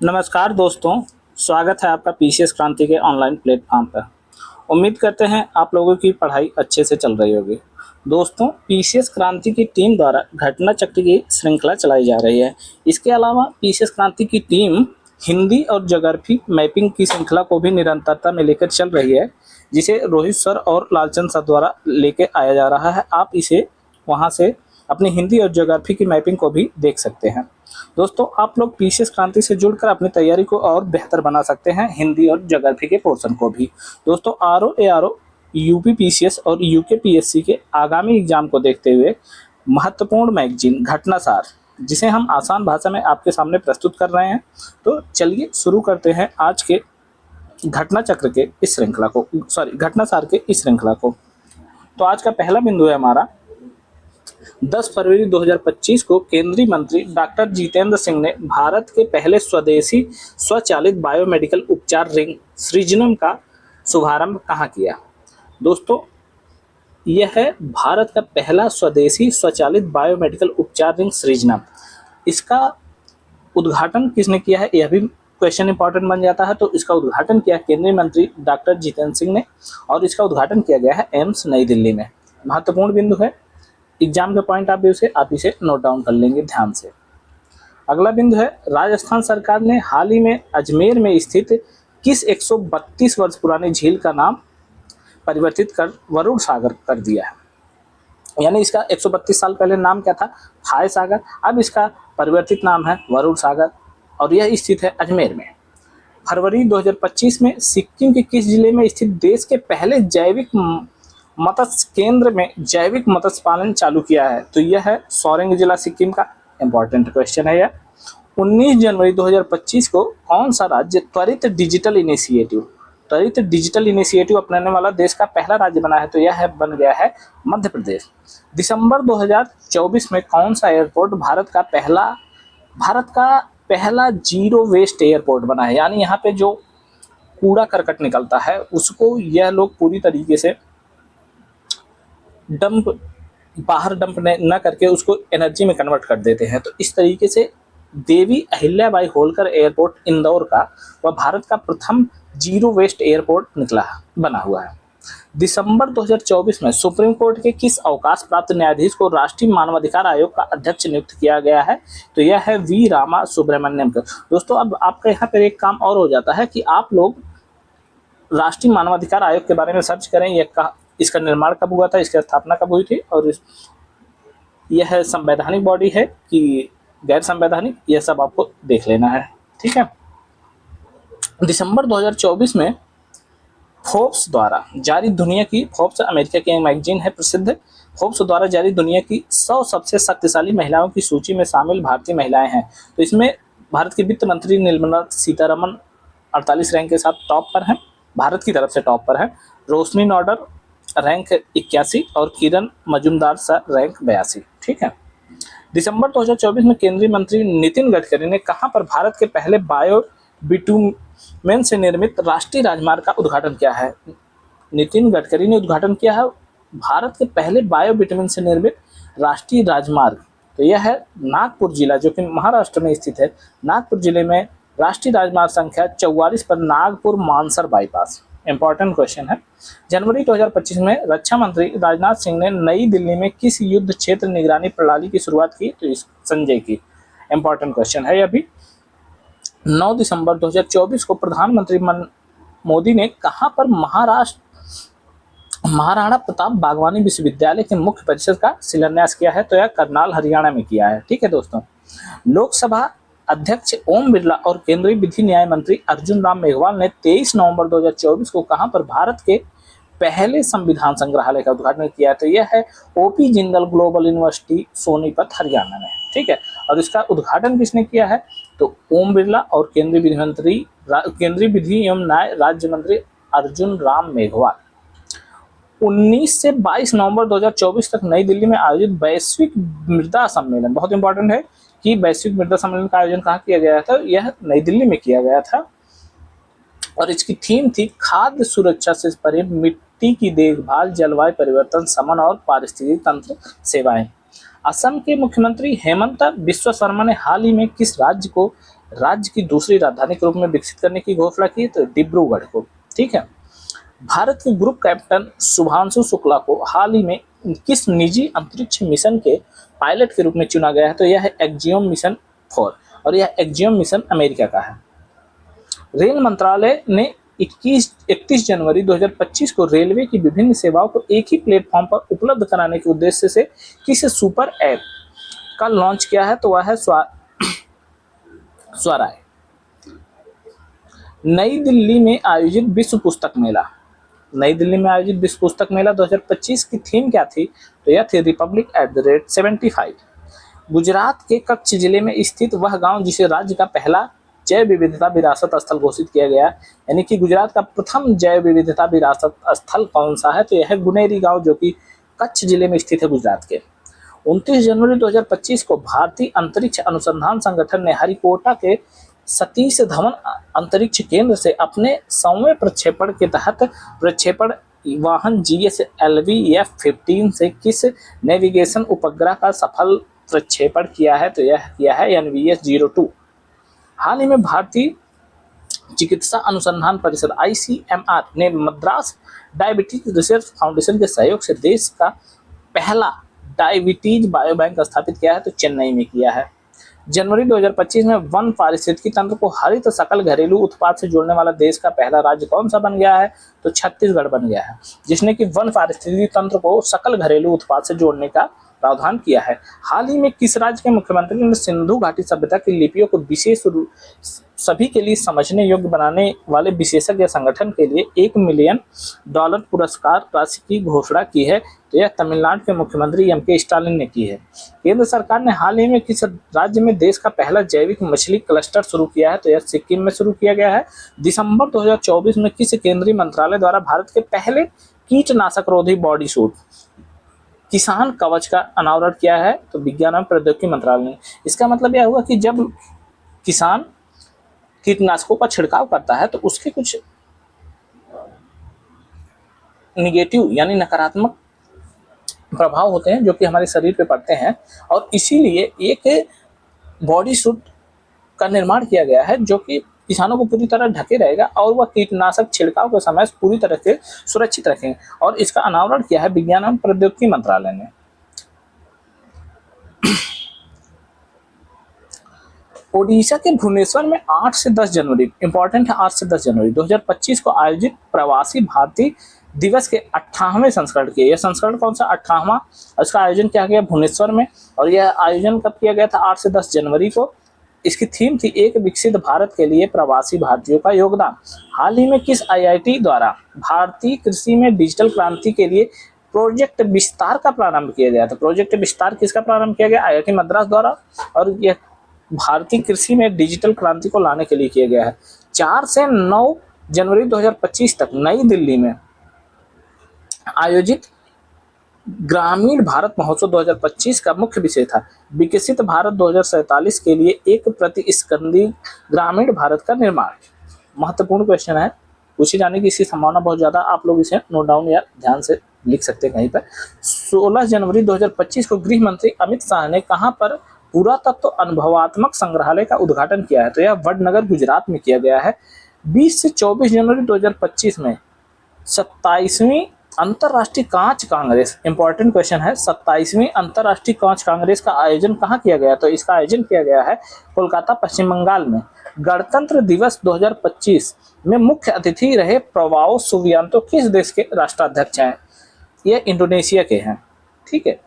नमस्कार दोस्तों, स्वागत है आपका पीसीएस क्रांति के ऑनलाइन प्लेटफॉर्म पर। उम्मीद करते हैं आप लोगों की पढ़ाई अच्छे से चल रही होगी। दोस्तों, पीसीएस क्रांति की टीम द्वारा घटना चक्र की श्रृंखला चलाई जा रही है। इसके अलावा पीसीएस क्रांति की टीम हिंदी और ज्योग्राफी मैपिंग की श्रृंखला को भी निरंतरता में लेकर चल रही है, जिसे रोहित सर और लालचंद सर द्वारा लेके आया जा रहा है। आप इसे वहाँ से अपनी हिंदी और ज्योग्राफी की मैपिंग को भी देख सकते हैं। दोस्तों, आप लोग पीसीएस क्रांति से जुड़कर अपनी तैयारी को और बेहतर बना सकते हैं, हिंदी और ज्योग्राफी के पोर्शन को भी। दोस्तों, आरओ एआरओ यूपी पीसीएस और यूके पीएससी के आगामी एग्जाम को देखते हुए महत्वपूर्ण मैगजीन घटनासार, जिसे हम आसान भाषा में आपके सामने प्रस्तुत कर रहे हैं, तो चलिए शुरू करते हैं आज के घटना चक्र के इस श्रृंखला को, घटनासार के इस श्रृंखला को। तो आज का पहला बिंदु है हमारा 10 फरवरी 2025 को केंद्रीय मंत्री डॉक्टर जितेंद्र सिंह ने भारत के पहले स्वदेशी स्वचालित बायोमेडिकल उपचार रिंग सृजनम का शुभारंभ कहाँ किया। दोस्तों, यह है भारत का पहला स्वदेशी स्वचालित बायोमेडिकल उपचार रिंग सृजनम। इसका उद्घाटन किसने किया है, यह भी क्वेश्चन इंपॉर्टेंट बन जाता है। तो इसका उद्घाटन किया केंद्रीय मंत्री डॉक्टर जितेंद्र सिंह ने, और इसका उद्घाटन किया गया है एम्स नई दिल्ली में। महत्वपूर्ण बिंदु है, एग्जाम के पॉइंट आप इसे नोट डाउन कर लेंगे ध्यान से। अगला बिंदु है, राजस्थान सरकार ने हाल ही में अजमेर में स्थित किस 132 वर्ष पुरानी झील का नाम परिवर्तित कर वरुण सागर कर दिया है। यानी इसका 132 साल पहले नाम क्या था, फाय सागर, अब इसका परिवर्तित नाम है वरुण सागर, और यह स्थित है अजमेर में। फरवरी 2025 में सिक्किम के किस जिले में स्थित देश के पहले जैविक मत्स्य केंद्र में जैविक मत्स्य पालन चालू किया है, तो यह है सोरेंग जिला सिक्किम का। इंपॉर्टेंट क्वेश्चन है यह। 19 जनवरी 2025 को कौन सा राज्य त्वरित डिजिटल इनिशिएटिव अपनाने वाला देश का पहला राज्य बना है, तो यह बन गया है मध्य प्रदेश। दिसंबर 2024 में कौन सा एयरपोर्ट भारत का पहला जीरो वेस्ट एयरपोर्ट बना है। यानी यहाँ पे जो कूड़ा करकट निकलता है उसको यह लोग पूरी तरीके से बाहर डंप न करके उसको एनर्जी में कन्वर्ट कर देते हैं। तो इस तरीके से देवी अहिल्याबाई होलकर एयरपोर्ट इंदौर का वह भारत का प्रथम जीरो वेस्ट एयरपोर्ट बना हुआ है। दिसंबर 2024 में सुप्रीम कोर्ट के किस अवकाश प्राप्त न्यायाधीश को राष्ट्रीय मानवाधिकार आयोग का अध्यक्ष नियुक्त किया गया है, तो यह है वी रामा सुब्रमण्यम। दोस्तों, अब आपका यहाँ पर एक काम और हो जाता है कि आप लोग राष्ट्रीय मानवाधिकार आयोग के बारे में सर्च करें। इसका निर्माण कब हुआ था, इसकी स्थापना कब हुई थी, और यह संवैधानिक बॉडी है कि गैर संवैधानिक, यह सब आपको देख लेना है। ठीक है। दिसंबर 2024 में फोर्ब्स द्वारा जारी फोर्ब्स अमेरिका की मैगजीन है प्रसिद्ध, फोर्ब्स द्वारा जारी दुनिया की 100 सबसे शक्तिशाली महिलाओं की सूची में शामिल भारतीय महिलाएं हैं। तो इसमें भारत की वित्त मंत्री निर्मला सीतारमण 48 रैंक के साथ टॉप पर हैं, भारत की तरफ से टॉप पर है। रोशनी नॉडर रैंक 81 और किरण मजूमदार सर रैंक 82। ठीक है। दिसंबर 2024 में केंद्रीय मंत्री नितिन गडकरी ने कहां पर भारत के पहले बायो बिटुमेन से निर्मित राष्ट्रीय राजमार्ग का उद्घाटन किया है। नितिन गडकरी ने उद्घाटन किया है भारत के पहले बायो बिटुमेन से निर्मित राष्ट्रीय राजमार्ग। तो यह है नागपुर जिला, जो कि महाराष्ट्र में स्थित है। नागपुर जिले में राष्ट्रीय राजमार्ग संख्या 44 पर Nagpur Mansar bypass. Important question है। जनवरी 2025 में रक्षा मंत्री राजनाथ सिंह ने नई दिल्ली में किस युद्ध क्षेत्र निगरानी प्रणाली की शुरुआत की, तो इस संजय की। इंपॉर्टेंट क्वेश्चन है यह भी। 9 दिसंबर 2024 को प्रधानमंत्री मोदी ने कहां पर महाराणा प्रताप बागवानी विश्वविद्यालय के मुख्य परिसर का शिलान्यास किया है, तो यह करनाल हरियाणा में किया है। ठीक है दोस्तों। लोकसभा अध्यक्ष ओम बिरला और केंद्रीय विधि न्याय मंत्री अर्जुन राम मेघवाल ने 23 नवंबर 2024 को कहां पर भारत के पहले संविधान संग्रहालय का उद्घाटन किया है, तो यह है OP Jindal global university Sonipat Haryana में। ठीक है। और इसका उद्घाटन किसने किया है, तो ओम बिरला और केंद्रीय विधि एवं न्याय राज्य मंत्री अर्जुन राम मेघवाल। 19 से 22 नवंबर 2024 तक नई दिल्ली में आयोजित वैश्विक मृदा सम्मेलन, बहुत इंपॉर्टेंट है कि वैश्विक मृदा सम्मेलन का आयोजन कहाँ किया गया था, यह नई दिल्ली में किया गया था, और इसकी थीम थी खाद्य सुरक्षा से परे मिट्टी की देखभाल, जलवायु परिवर्तन समन और पारिस्थितिक तंत्र सेवाएं। असम के मुख्यमंत्री हेमंत बिस्वा शर्मा ने हाल ही में किस राज्य को राज्य की दूसरी राजधानी के रूप में विकसित करने की घोषणा की? तो डिब्रूगढ़ को। ठीक है। भारत के ग्रुप कैप्टन शुभांशु शुक्ला को हाल ही में किस निजी अंतरिक्ष मिशन के पायलट के रूप में चुना गया है? तो यह है एक्जियोम मिशन 4 और यह एक्जियोम मिशन अमेरिका का है। रेल मंत्रालय ने 31 जनवरी 2025 को रेलवे की विभिन्न सेवाओं को एक ही प्लेटफॉर्म पर उपलब्ध कराने के उद्देश्य से किस सुपर ऐप का लॉन्च किया है? तो वह है स्वराय। नई दिल्ली में आयोजित विश्व पुस्तक मेला, नई दिल्ली में आयोजित विश्व पुस्तक मेला 2025 की थीम क्या थी? तो यह थी Republic at the rate 75। Gujarat के कच्छ जिले में स्थित वह गांव जिसे राज्य का पहला जैव विविधता विरासत स्थल घोषित किया गया, यानी कि गुजरात का प्रथम जैव विविधता विरासत स्थल कौन सा है? तो यह है गुनेरी गांव, जो कि कच्छ जिले में स्थित है गुजरात के। 29 जनवरी 2025 को भारतीय अंतरिक्ष अनुसंधान संगठन ने हरिकोटा के सतीश धवन अंतरिक्ष केंद्र से अपने 100वें प्रक्षेपण के तहत प्रक्षेपण वाहन GSLV F-15 से किस नेविगेशन उपग्रह का सफल प्रक्षेपण किया है? तो यह किया है NVS-02। हाल ही में भारतीय चिकित्सा अनुसंधान परिषद ICMR ने मद्रास डायबिटीज रिसर्च फाउंडेशन के सहयोग से देश का पहला डायबिटीज बायोबैंक स्थापित किया है, तो चेन्नई में किया है। जनवरी 2025 में वन पारिस्थितिकी तंत्र को हरित सकल घरेलू उत्पाद से जोड़ने वाला देश का पहला राज्य कौन सा बन गया है? तो छत्तीसगढ़ बन गया है, जिसने कि वन पारिस्थितिकी तंत्र को सकल घरेलू उत्पाद से जोड़ने का प्रावधान किया है। हाल ही में किस राज्य के मुख्यमंत्री ने सिंधु घाटी सभ्यता की लिपियों को विशेष सभी के लिए समझने योग्य बनाने वाले विशेषज्ञ संगठन के लिए $1 मिलियन पुरस्कार राशि की घोषणा की है? तो यह तमिलनाडु के मुख्यमंत्री M.K. स्टालिन ने की है। केंद्र सरकार ने हाल ही में किस राज्य में देश का पहला जैविक मछली क्लस्टर शुरू किया है? तो यह सिक्किम में शुरू किया गया है। दिसंबर 2024 में किस केंद्रीय मंत्रालय द्वारा भारत के पहले कीटनाशक रोधी बॉडी सूट किसान कवच का अनावरण किया है? तो विज्ञान एवं प्रौद्योगिकी मंत्रालय ने। इसका मतलब यह हुआ कि जब किसान कीटनाशकों का छिड़काव करता है तो उसके कुछ निगेटिव यानी नकारात्मक प्रभाव होते हैं जो कि हमारे शरीर पे पड़ते हैं, और इसीलिए एक बॉडी सूट का निर्माण किया गया है जो कि किसानों को पूरी तरह ढके रहेगा और वह कीटनाशक छिड़काव के समय पूरी तरह से सुरक्षित रखेंगे, और इसका अनावरण किया है विज्ञान एवं प्रौद्योगिकी मंत्रालय ने। ओडिशा के भुवनेश्वर में 8 से 10 जनवरी, इंपॉर्टेंट है, 8 से 10 जनवरी 2025 को आयोजित प्रवासी भारतीय दिवस के 58वें संस्करण के, यह संस्करण कौन सा? 58वां। इसका आयोजन किया गया भुवनेश्वर में, और यह आयोजन कब किया गया था? 8 से 10 जनवरी को। इसकी थीम थी एक विकसित भारत के लिए प्रवासी भारतीयों का योगदान। हाल ही में किस IIT द्वारा भारतीय कृषि में डिजिटल क्रांति के लिए प्रोजेक्ट विस्तार का प्रारंभ किया गया था? प्रोजेक्ट विस्तार किसका प्रारंभ किया गया? IIT मद्रास द्वारा, और यह भारतीय कृषि में डिजिटल क्रांति को लाने के लिए किया गया है। 4 से 9 जनवरी 2025 तक नई दिल्ली में आयोजित ग्रामीण भारत महोत्सव 2025 का मुख्य विषय था विकसित भारत 2047 के लिए एक प्रतिस्पर्धी ग्रामीण भारत का निर्माण। महत्वपूर्ण क्वेश्चन है, पूछे जाने की इसकी संभावना बहुत ज्यादा, आप लोग इसे नोट डाउन या ध्यान से लिख सकते हैं कहीं पर। 16 जनवरी 2025 को गृह मंत्री अमित शाह ने कहां पर पुरातत्व अनुभवात्मक संग्रहालय का उद्घाटन किया है? तो यह वडनगर गुजरात में किया गया है। 20 से 24 जनवरी 2025 में 27वीं अंतरराष्ट्रीय कांच कांग्रेस, इंपॉर्टेंट क्वेश्चन है, 27वीं अंतरराष्ट्रीय कांच कांग्रेस का आयोजन कहाँ किया गया? तो इसका आयोजन किया गया है कोलकाता, पश्चिम बंगाल में। गणतंत्र दिवस 2025 में मुख्य अतिथि रहे प्रवाओ सुबियांतो किस देश के राष्ट्राध्यक्ष हैं? ये इंडोनेशिया के हैं। ठीक है।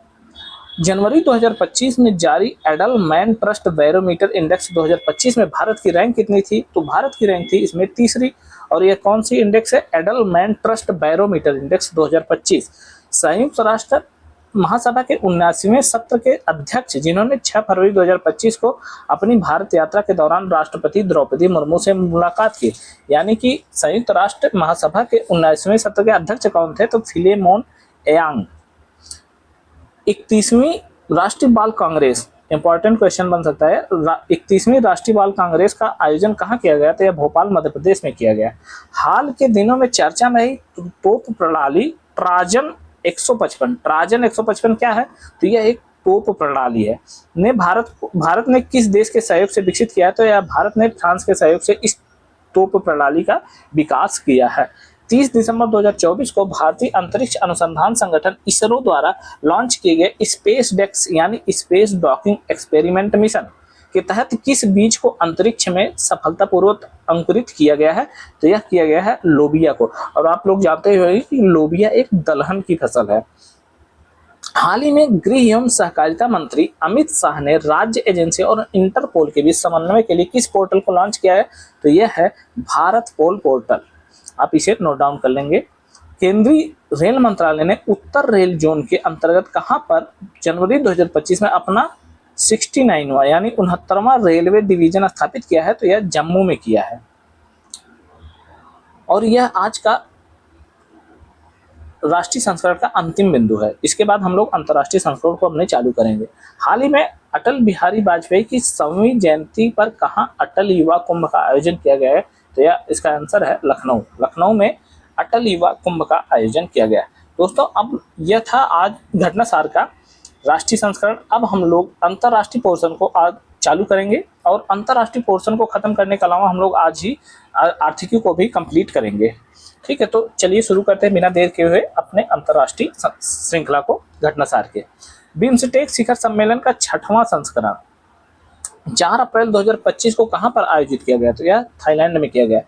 जनवरी 2025 में जारी एडलमैन ट्रस्ट बैरोमीटर इंडेक्स 2025 में भारत की रैंक कितनी थी? तो भारत की रैंक थी इसमें तीसरी, और यह कौन सी इंडेक्स है? Edelman trust barometer index 2025। संयुक्त राष्ट्र महासभा के 79वें सत्र के अध्यक्ष, जिन्होंने 6 फरवरी 2025 को अपनी भारत यात्रा के दौरान राष्ट्रपति द्रौपदी मुर्मू से मुलाकात की, यानी कि संयुक्त राष्ट्र महासभा के 79वें सत्र के अध्यक्ष कौन थे? तो फिलेमोन यांग। 31वीं राष्ट्रीय बाल कांग्रेस, इंपॉर्टेंट क्वेश्चन बन सकता है, 31वीं राष्ट्रीय बाल कांग्रेस का आयोजन कहाँ किया गया? तो यह भोपाल मध्य प्रदेश में किया गया। हाल के दिनों में चर्चा में रही तोप प्रणाली ट्राजन 155। ट्राजन 155 क्या है? तो यह एक तोप प्रणाली है ने भारत ने किस देश के सहयोग से विकसित किया है? तो यह भारत ने फ्रांस के सहयोग से इस तोप प्रणाली का विकास किया है। 30 दिसंबर 2024 को भारतीय अंतरिक्ष अनुसंधान संगठन इसरो द्वारा लॉन्च किए गए स्पेस डेक्स यानी स्पेस डॉकिंग एक्सपेरिमेंट मिशन के तहत किस बीज को अंतरिक्ष में सफलतापूर्वक अंकुरित किया गया है? तो यह किया गया है लोबिया को। और आप लोग जानते होंगे कि लोबिया एक दलहन की फसल है। हाल ही में गृह एवं सहकारिता मंत्री अमित शाह ने राज्य एजेंसी और इंटरपोल के बीच समन्वय के लिए किस पोर्टल को लॉन्च किया है? तो यह है भारत पोल पोर्टल। आप इसे नोट डाउन कर लेंगे। केंद्रीय रेल मंत्रालय ने उत्तर रेल जोन के अंतर्गत कहां पर जनवरी 2025 में अपना 69वां यानी 69वां रेलवे डिवीजन स्थापित किया है? तो यह जम्मू में किया है। और यह आज का राष्ट्रीय संस्करण का अंतिम बिंदु है। इसके बाद हम लोग अंतर्राष्ट्रीय संस्करण को अपने चालू करेंगे। हाल ही में अटल बिहारी वाजपेयी की 100वीं जयंती पर कहां अटल युवा कुंभ का आयोजन किया गया है? तो यह इसका आंसर है लखनऊ। लखनऊ में अटल युवा कुंभ का आयोजन किया गया है। दोस्तों, अब यह था आज घटनासार का राष्ट्रीय संस्करण। अब हम लोग अंतर्राष्ट्रीय पोर्शन को आज चालू करेंगे और अंतर्राष्ट्रीय पोर्शन को खत्म करने के अलावा हम लोग आज ही आर्थिकी को भी कंप्लीट करेंगे। ठीक है, तो चलिए शुरू करते हैं बिना देर के हुए अपने अंतर्राष्ट्रीय श्रृंखला को घटनासार के। बिम्स्टेक शिखर सम्मेलन का 6वां संस्करण 4 अप्रैल 2025 को कहां पर आयोजित किया गया? तो यह थाईलैंड में किया गया।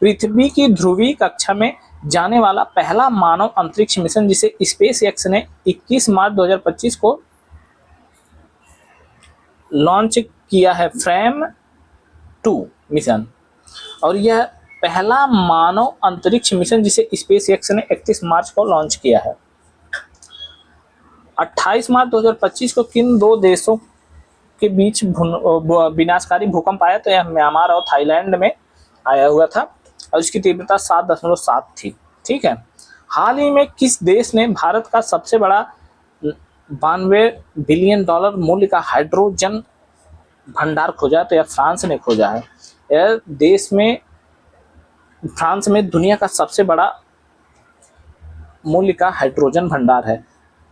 पृथ्वी की ध्रुवीय कक्षा में जाने वाला पहला मानव अंतरिक्ष मिशन जिसे स्पेस एक्स ने 21 मार्च 2025 को लॉन्च किया है, फ्रेम 2 मिशन। और यह पहला मानव अंतरिक्ष मिशन जिसे स्पेस एक्स ने 31 मार्च को लॉन्च किया है। 28 मार्च 2025 को किन दो देशों के बीच विनाशकारी भूकंप आया? तो यह म्यांमार और थाईलैंड में आया हुआ था और इसकी तीव्रता 7.7 थी। ठीक है। हाल ही में किस देश ने भारत का सबसे बड़ा 92 बिलियन डॉलर मूल्य का हाइड्रोजन भंडार खोजा? तो यह फ्रांस ने खोजा है। यह फ्रांस में दुनिया का सबसे बड़ा मूल्य का हाइड्रोजन भंडार है।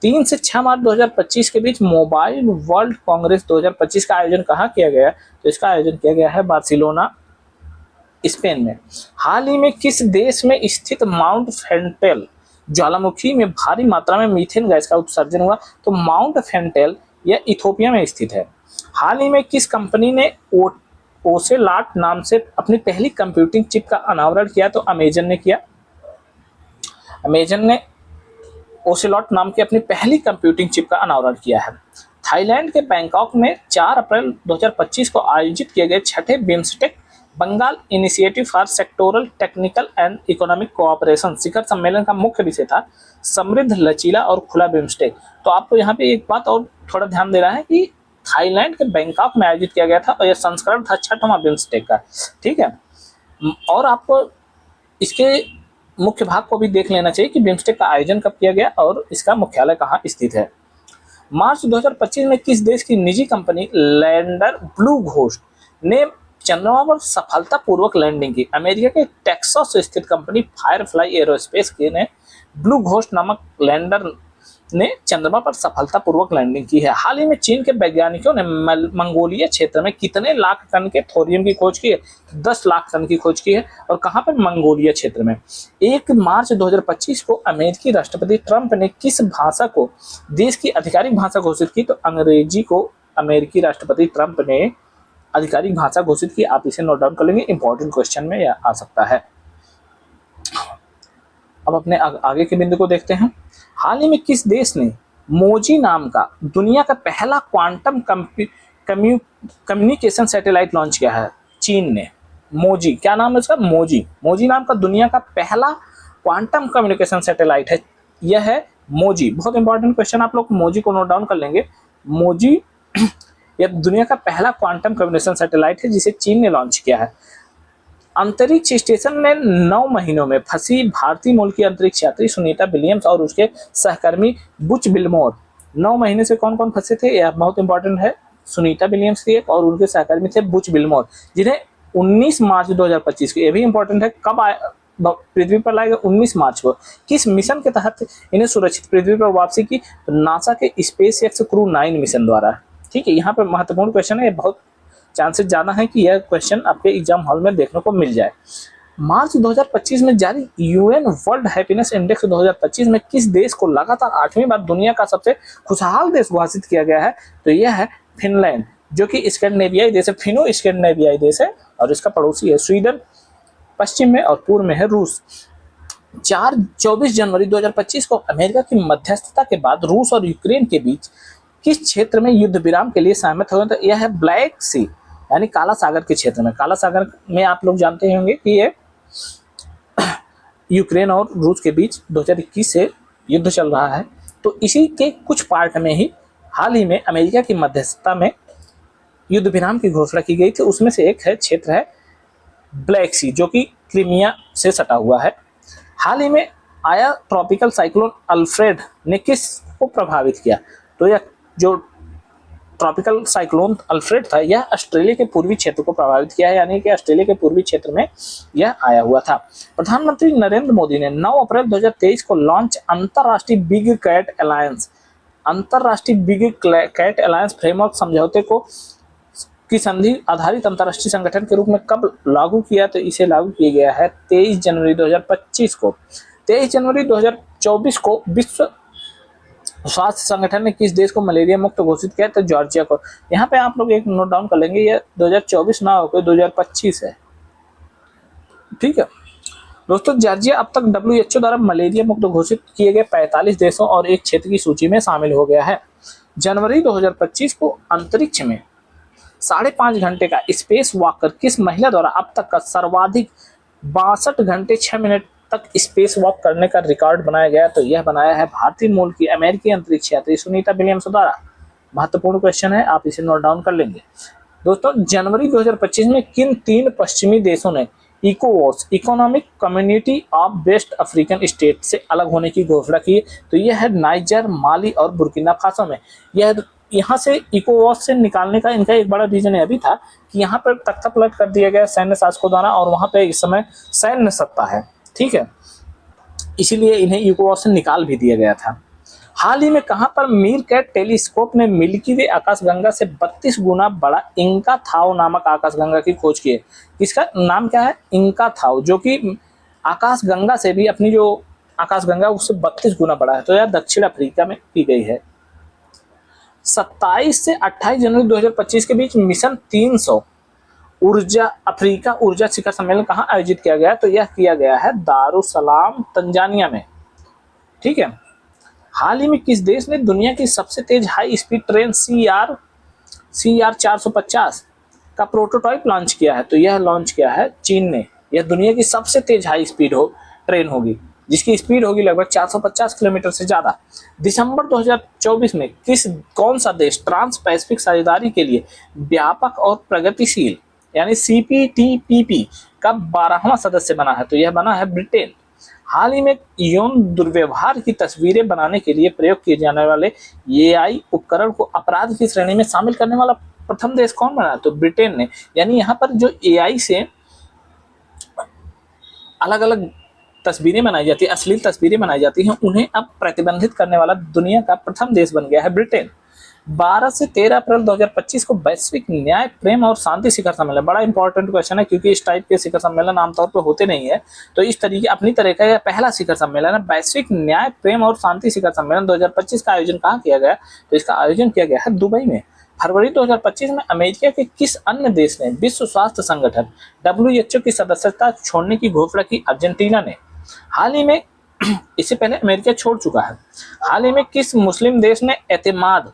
3 से 6 मार्च 2025 के बीच मोबाइल वर्ल्ड कांग्रेस 2025 का आयोजन कहाँ किया गया? तो इसका आयोजन किया गया है बार्सिलोना, स्पेन में। हाल ही में किस देश में स्थित माउंट फेंटेल ज्वालामुखी में भारी मात्रा में मीथेन गैस का उत्सर्जन हुआ? तो माउंट फेंटेल यह इथोपिया में स्थित है। हाल ही में किस कंपनी ने ओसेलॉट नाम से अपनी पहली कंप्यूटिंग चिप का अनावरण किया? तो अमेजन ने किया। अमेजन ने ओसेलॉट नाम की अपनी पहली कंप्यूटिंग चिप का अनावरण किया है। थाईलैंड के बैंकॉक में 4 अप्रैल 2025 को आयोजित किए गए 6ठे BIMSTEC Bengal initiative for sectoral technical and economic cooperation शिखर सम्मेलन का मुख्य विषय था समृद्ध, लचीला और खुला बिम्स्टेक। तो आपको यहाँ पे एक बात और थोड़ा ध्यान दे रहा है कि थाईलैंड के बैंकॉक में आयोजित किया गया था और यह संस्करण था 6वां बिम्स्टेक का। ठीक है, और आपको इसके मुख्य भाग को भी देख लेना चाहिए कि बिम्स्टेक का आयोजन कब किया गया और इसका मुख्यालय कहाँ स्थित है। मार्च 2025 में किस देश की निजी कंपनी लैंडर ब्लू घोस्ट ने चंद्रमा पर सफलतापूर्वक लैंडिंग की? अमेरिका के टेक्सास स्थित कंपनी फायरफ्लाई एरोस्पेस के ने ब्लू घोस्ट नामक लैंडर ने चंद्रमा पर सफलतापूर्वक लैंडिंग की है। हाल ही में चीन के वैज्ञानिकों ने मंगोलिया क्षेत्र में कितने लाख टन के थोरियम की खोज की है? 10 लाख टन की खोज की है। और कहां पर? मंगोलिया क्षेत्र में। 1 मार्च 2025 को अमेरिकी राष्ट्रपति ट्रंप ने किस भाषा को देश की आधिकारिक भाषा घोषित की? तो अंग्रेजी को अमेरिकी राष्ट्रपति ट्रंप ने आधिकारिक भाषा घोषित की। आप इसे नोट डाउन कर लेंगे, इंपॉर्टेंट क्वेश्चन में यह आ सकता है। अब अपने आगे के बिंदु को देखते हैं। हाल ही में किस देश ने मोजी नाम का दुनिया का पहला क्वांटम कम्युनिकेशन सैटेलाइट लॉन्च किया है? चीन ने। मोजी, क्या नाम है उसका? मोजी नाम का दुनिया का पहला क्वांटम कम्युनिकेशन सैटेलाइट है, यह है मोजी। बहुत इंपॉर्टेंट क्वेश्चन, आप लोग मोजी को नोट डाउन कर लेंगे। मोजी यह दुनिया का पहला क्वांटम कम्युनिकेशन सैटेलाइट है जिसे चीन ने लॉन्च किया है। अंतरिक्ष स्टेशन में 9 महीनों में फंसी भारतीय मूल की अंतरिक्ष यात्री सुनीता विलियम्स और उसके सहकर्मी बुच बिल्मोर 9 महीने से कौन कौन फंसे थे? यह बहुत इंपॉर्टेंट है। सुनीता विलियम्स थी और उनके सहकर्मी थे बुच बिल्मोर, जिन्हें 19 मार्च 2025 को, यह भी इंपॉर्टेंट है, कब पृथ्वी पर लाए गए 19 मार्च को। किस मिशन के तहत इन्हें सुरक्षित पृथ्वी पर वापसी की? तो नासा के स्पेस एक्स क्रू 9 मिशन द्वारा। ठीक है, यहाँ पर महत्वपूर्ण क्वेश्चन है, बहुत चांसेस ज्यादा है कि यह क्वेश्चन आपके एग्जाम हॉल में देखने को मिल जाए। मार्च 2025 में जारी यूएन वर्ल्ड हैप्पीनेस इंडेक्स 2025 में किस देश को लगातार 8वीं बार दुनिया का सबसे खुशहाल देश घोषित किया गया है? तो यह है फिनलैंड, जो कि स्कैंडिनेवियाई देश है, फिनो स्कैंडिनेवियाई देश है, और इसका पड़ोसी है स्वीडन, पश्चिम में और पूर्व में है रूस। 24 जनवरी 2025 को अमेरिका की मध्यस्थता के बाद रूस और यूक्रेन के बीच किस क्षेत्र में युद्ध विराम के लिए सहमत हुए? तो यह है ब्लैक सी, यानी काला सागर के क्षेत्र में। काला सागर में आप लोग जानते होंगे कि ये यूक्रेन और रूस के बीच 2021 से युद्ध चल रहा है। तो इसी के कुछ पार्ट में ही हाल ही में अमेरिका की मध्यस्थता में युद्ध विराम की घोषणा की गई थी। उसमें से एक है क्षेत्र है ब्लैक सी, जो कि क्रीमिया से सटा हुआ है। हाल ही में आया ट्रॉपिकल साइक्लोन अल्फ्रेड ने किस को प्रभावित किया? तो यह जो ट्रॉपिकल साइक्लोन अल्फ्रेड था, यह ऑस्ट्रेलिया के पूर्वी क्षेत्र को प्रभावित किया है, यानी कि ऑस्ट्रेलिया के पूर्वी क्षेत्र में यह आया हुआ था। प्रधानमंत्री नरेंद्र मोदी ने 9 अप्रैल 2023 को लॉन्च अंतरराष्ट्रीय बिग कैट अलायंस, अंतरराष्ट्रीय बिग कैट अलायंस फ्रेमवर्क समझौते को की संधि आधारित अंतरराष्ट्रीय संगठन के रूप में कब लागू किया? तो इसे लागू किया गया है 23 जनवरी 2025 को। 23 जनवरी 2024 को विश्व स्वास्थ्य संगठन ने किस देश को मलेरिया मुक्त घोषित किया? तो जॉर्जिया को। यहाँ पे आप लोग एक नोट डाउन कर लेंगे, ये 2024 ना होकर 2025 है। ठीक है दोस्तों, जॉर्जिया अब तक WHO द्वारा मलेरिया मुक्त घोषित किए गए 45 देशों और एक क्षेत्र की सूची में शामिल हो गया है। जनवरी 2025 को अंतरिक्ष में 5.5 घंटे का स्पेस वॉक कर किस महिला द्वारा अब तक का सर्वाधिक 62 घंटे 6 मिनट तक स्पेस वॉक करने का रिकॉर्ड बनाया गया? तो यह बनाया है भारतीय मूल की अमेरिकी अंतरिक्ष यात्री सुनीता विलियम्स द्वारा। महत्वपूर्ण क्वेश्चन है, आप इसे नोट डाउन कर लेंगे। दोस्तों, जनवरी 2025 में किन 3 पश्चिमी देशों ने इकोवॉस, economic community of west African state से अलग होने की घोषणा की? तो यह है नाइजर, माली और बुर्किना फासो में। यह यहाँ से इकोवॉस से निकालने का इनका एक बड़ा रीजन यह भी था कि यहाँ पर तख्ता पलट कर दिया गया सैन्य शासकों द्वारा, और वहाँ पे इस समय सैन्य सत्ता है। ठीक है, इसीलिए इन्हें इकोवॉस से निकाल भी दिया गया था। हाल ही में कहां पर मीरकैट टेलीस्कोप ने मिल्की वे आकाशगंगा से 32 गुना बड़ा इंका थाओ नामक आकाशगंगा की खोज की है? इसका नाम क्या है? इंका थाओ, जो कि आकाशगंगा से भी अपनी जो आकाशगंगा उससे 32 गुना बड़ा है। तो यह दक्षिण अफ्रीका में की गई है। 27 से 28 जनवरी 2025 के बीच मिशन 300 ऊर्जा अफ्रीका ऊर्जा शिखर सम्मेलन कहाँ आयोजित किया गया? तो यह किया गया है दारुसलाम तंजानिया में। ठीक है, हाल ही में किस देश ने दुनिया की सबसे तेज हाई स्पीड ट्रेन CR 450 का प्रोटोटाइप लॉन्च किया है? तो यह लॉन्च किया है चीन ने। यह दुनिया की सबसे तेज हाई स्पीड ट्रेन होगी, जिसकी स्पीड होगी लगभग 450 किलोमीटर से ज्यादा। दिसंबर 2024 में कौन सा देश ट्रांस पैसिफिक साझेदारी के लिए व्यापक और प्रगतिशील यानी CPTPP का 12वां सदस्य बना है? तो यह बना है ब्रिटेन। हाल ही में यौन दुर्व्यवहार की तस्वीरें बनाने के लिए प्रयोग किए जाने वाले AI उपकरण को अपराध की श्रेणी में शामिल करने वाला प्रथम देश कौन बना? तो ब्रिटेन ने। यानी यहाँ पर जो AI से अलग अलग तस्वीरें बनाई जाती है, अश्लील तस्वीरें बनाई जाती हैं, उन्हें अब प्रतिबंधित करने वाला दुनिया का प्रथम देश बन गया है ब्रिटेन। 12 से 13 अप्रैल 2025 को वैश्विक न्याय, प्रेम और शांति शिखर सम्मेलन, बड़ा इंपॉर्टेंट क्वेश्चन है क्योंकि इस टाइप के शिखर सम्मेलन आमतौर पर होते नहीं है। तो इस तरीके अपनी तरह का यह पहला शिखर सम्मेलन है। वैश्विक न्याय, प्रेम और शांति शिखर सम्मेलन 2025 का आयोजन कहाँ किया गया? तो इसका आयोजन किया गया है दुबई में। फरवरी 2025 में अमेरिका के किस अन्य देश ने विश्व स्वास्थ्य संगठन WHO की सदस्यता छोड़ने की घोषणा की? अर्जेंटीना ने। हाल ही में इससे पहले अमेरिका छोड़ चुका है। हाल ही में किस मुस्लिम देश ने एतमाद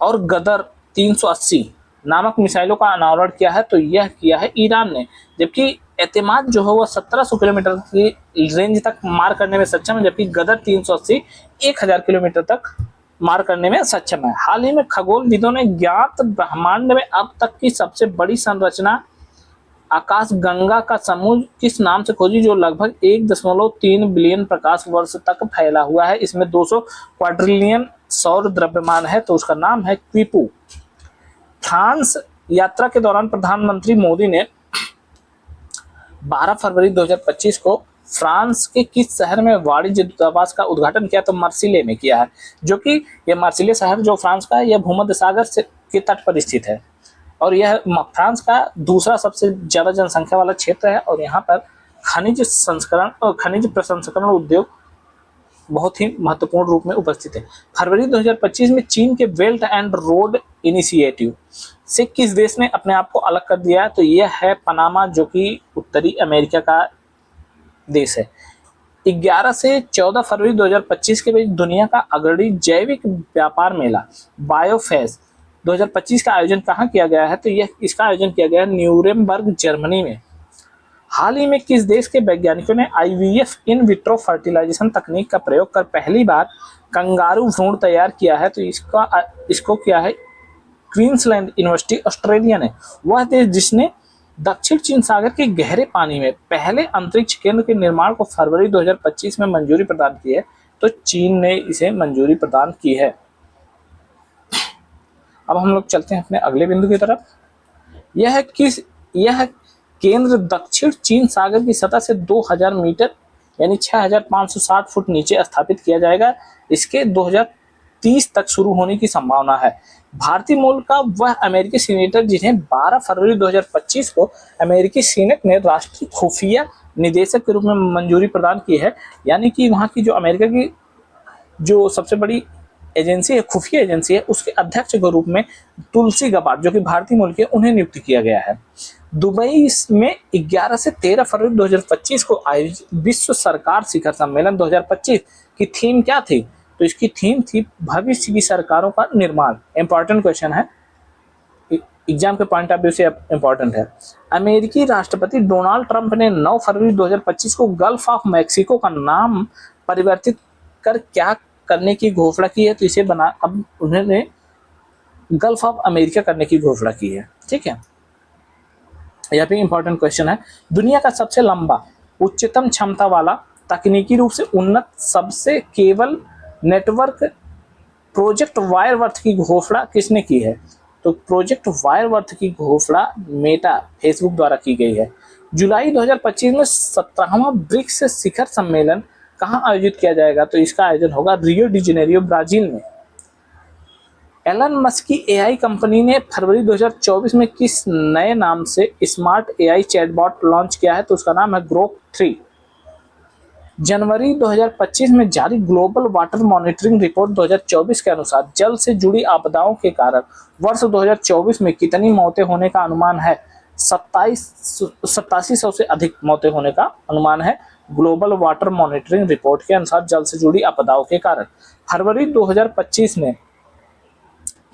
और गदर 380 नामक मिसाइलों का अनावरण किया है? तो यह किया है ईरान ने। जबकि एतमाद जो है वह 1700 किलोमीटर की रेंज तक मार करने में सक्षम है, जबकि गदर 380 1000 किलोमीटर तक मार करने में सक्षम है। हाल ही में खगोलविदों ने ज्ञात ब्रह्मांड में अब तक की सबसे बड़ी संरचना आकाशगंगा का समूह किस नाम से खोजी, जो लगभग 1.3 बिलियन प्रकाश वर्ष तक फैला हुआ है? इसमें 200 क्वाड्रिलियन सौर द्रव्यमान है, तो उसका नाम है क्विपू। फ्रांस यात्रा के दौरान प्रधानमंत्री मोदी ने 12 फरवरी 2025 को फ्रांस के किस शहर में वाणिज्य दूतावास का उद्घाटन किया? तो मार्सिले में किया है, जो कि यह मार्सिले शहर जो फ्रांस का है, यह भूमध्य सागर से के तट पर स्थित है और यह फ्रांस का दूसरा सबसे ज्यादा जनसंख्या वाला क्षेत्र है और यहाँ पर खनिज संस्करण और खनिज प्रसंस्करण उद्योग बहुत ही महत्वपूर्ण रूप में उपस्थित है। फरवरी 2025 में चीन के बेल्ट एंड रोड इनिशिएटिव से किस देश ने अपने आप को अलग कर दिया है? तो यह है पनामा, जो कि उत्तरी अमेरिका का देश है। 11 से 14 फरवरी 2025 के बीच दुनिया का अग्रणी जैविक व्यापार मेला बायोफेस्ट 2025 का आयोजन कहाँ किया गया है? तो यह इसका आयोजन किया गया है न्यूरेमबर्ग, जर्मनी में। हाल ही में किस देश के वैज्ञानिकों ने आईवीएफ इन विट्रो फर्टिलाइजेशन तकनीक का प्रयोग कर पहली बार कंगारू भ्रूण तैयार किया है? तो इसको किया है क्वींसलैंड यूनिवर्सिटी, ऑस्ट्रेलिया ने। वह देश जिसने दक्षिण चीन सागर के गहरे पानी में पहले अंतरिक्ष केंद्र के निर्माण को फरवरी 2025 में मंजूरी प्रदान की है? तो चीन ने इसे मंजूरी प्रदान की है। अब हम लोग चलते हैं अपने अगले बिंदु की तरफ। यह केंद्र दक्षिण चीन सागर की सतह से 2000 मीटर यानी 6560 फुट नीचे स्थापित किया जाएगा। इसके 2030 तक शुरू होने की संभावना है। भारतीय मूल का वह अमेरिकी सीनेटर जिन्हें 12 फरवरी 2025 को अमेरिकी सीनेट ने राष्ट्रीय खुफिया निदेशक के रूप में मंजूरी प्रदान की है, यानी कि वहाँ की जो अमेरिका की जो सबसे बड़ी एजेंसी है, खुफिया एजेंसी है, उसके अध्यक्ष के रूप में तुलसी गबार्ड, जो कि भारतीय मूल के, उन्हें नियुक्त किया गया है। दुबई में 11 से 13 फरवरी 2025 को आयोजित विश्व सरकार शिखर सम्मेलन 2025 की थीम क्या थी? तो इसकी थीम थी भविष्य की सरकारों का निर्माण। इंपॉर्टेंट क्वेश्चन है, एग्जाम के पॉइंट ऑफ व्यू से इंपॉर्टेंट है। अमेरिकी राष्ट्रपति डोनाल्ड ट्रंप ने 9 फरवरी 2025 को गल्फ ऑफ मैक्सिको का नाम परिवर्तित कर क्या करने की घोषणा की है? तो इसे अब उन्होंने गल्फ ऑफ अमेरिका करने की घोषणा की है। ठीक है, यह भी इंपॉर्टेंट क्वेश्चन है। दुनिया का सबसे लंबा उच्चतम क्षमता वाला तकनीकी रूप से उन्नत सबसे केबल नेटवर्क प्रोजेक्ट वायरवर्थ की घोषणा किसने की है? तो प्रोजेक्ट वायरवर्थ की घोषणा मेटा फेसबुक द्वारा की गई है। जुलाई 2025 में 17वां ब्रिक्स शिखर सम्मेलन कहाँ आयोजित किया जाएगा? तो इसका आयोजन होगा रियो डी जेनेरियो, ब्राजील में। एलन मस्क की एआई कंपनी ने फरवरी 2024 में किस नए नाम से स्मार्ट एआई चैटबॉट लॉन्च किया है? तो उसका नाम है ग्रोक 3। जनवरी 2025 में जारी ग्लोबल वाटर मॉनिटरिंग रिपोर्ट 2024 के अनुसार जल से जुड़ी आपदाओं के कारण वर्ष 2024 में कितनी मौतें होने का अनुमान है? 8700 से अधिक मौतें होने का अनुमान है ग्लोबल वाटर मॉनिटरिंग रिपोर्ट के अनुसार जल से जुड़ी आपदाओं के कारण। फरवरी 2025 में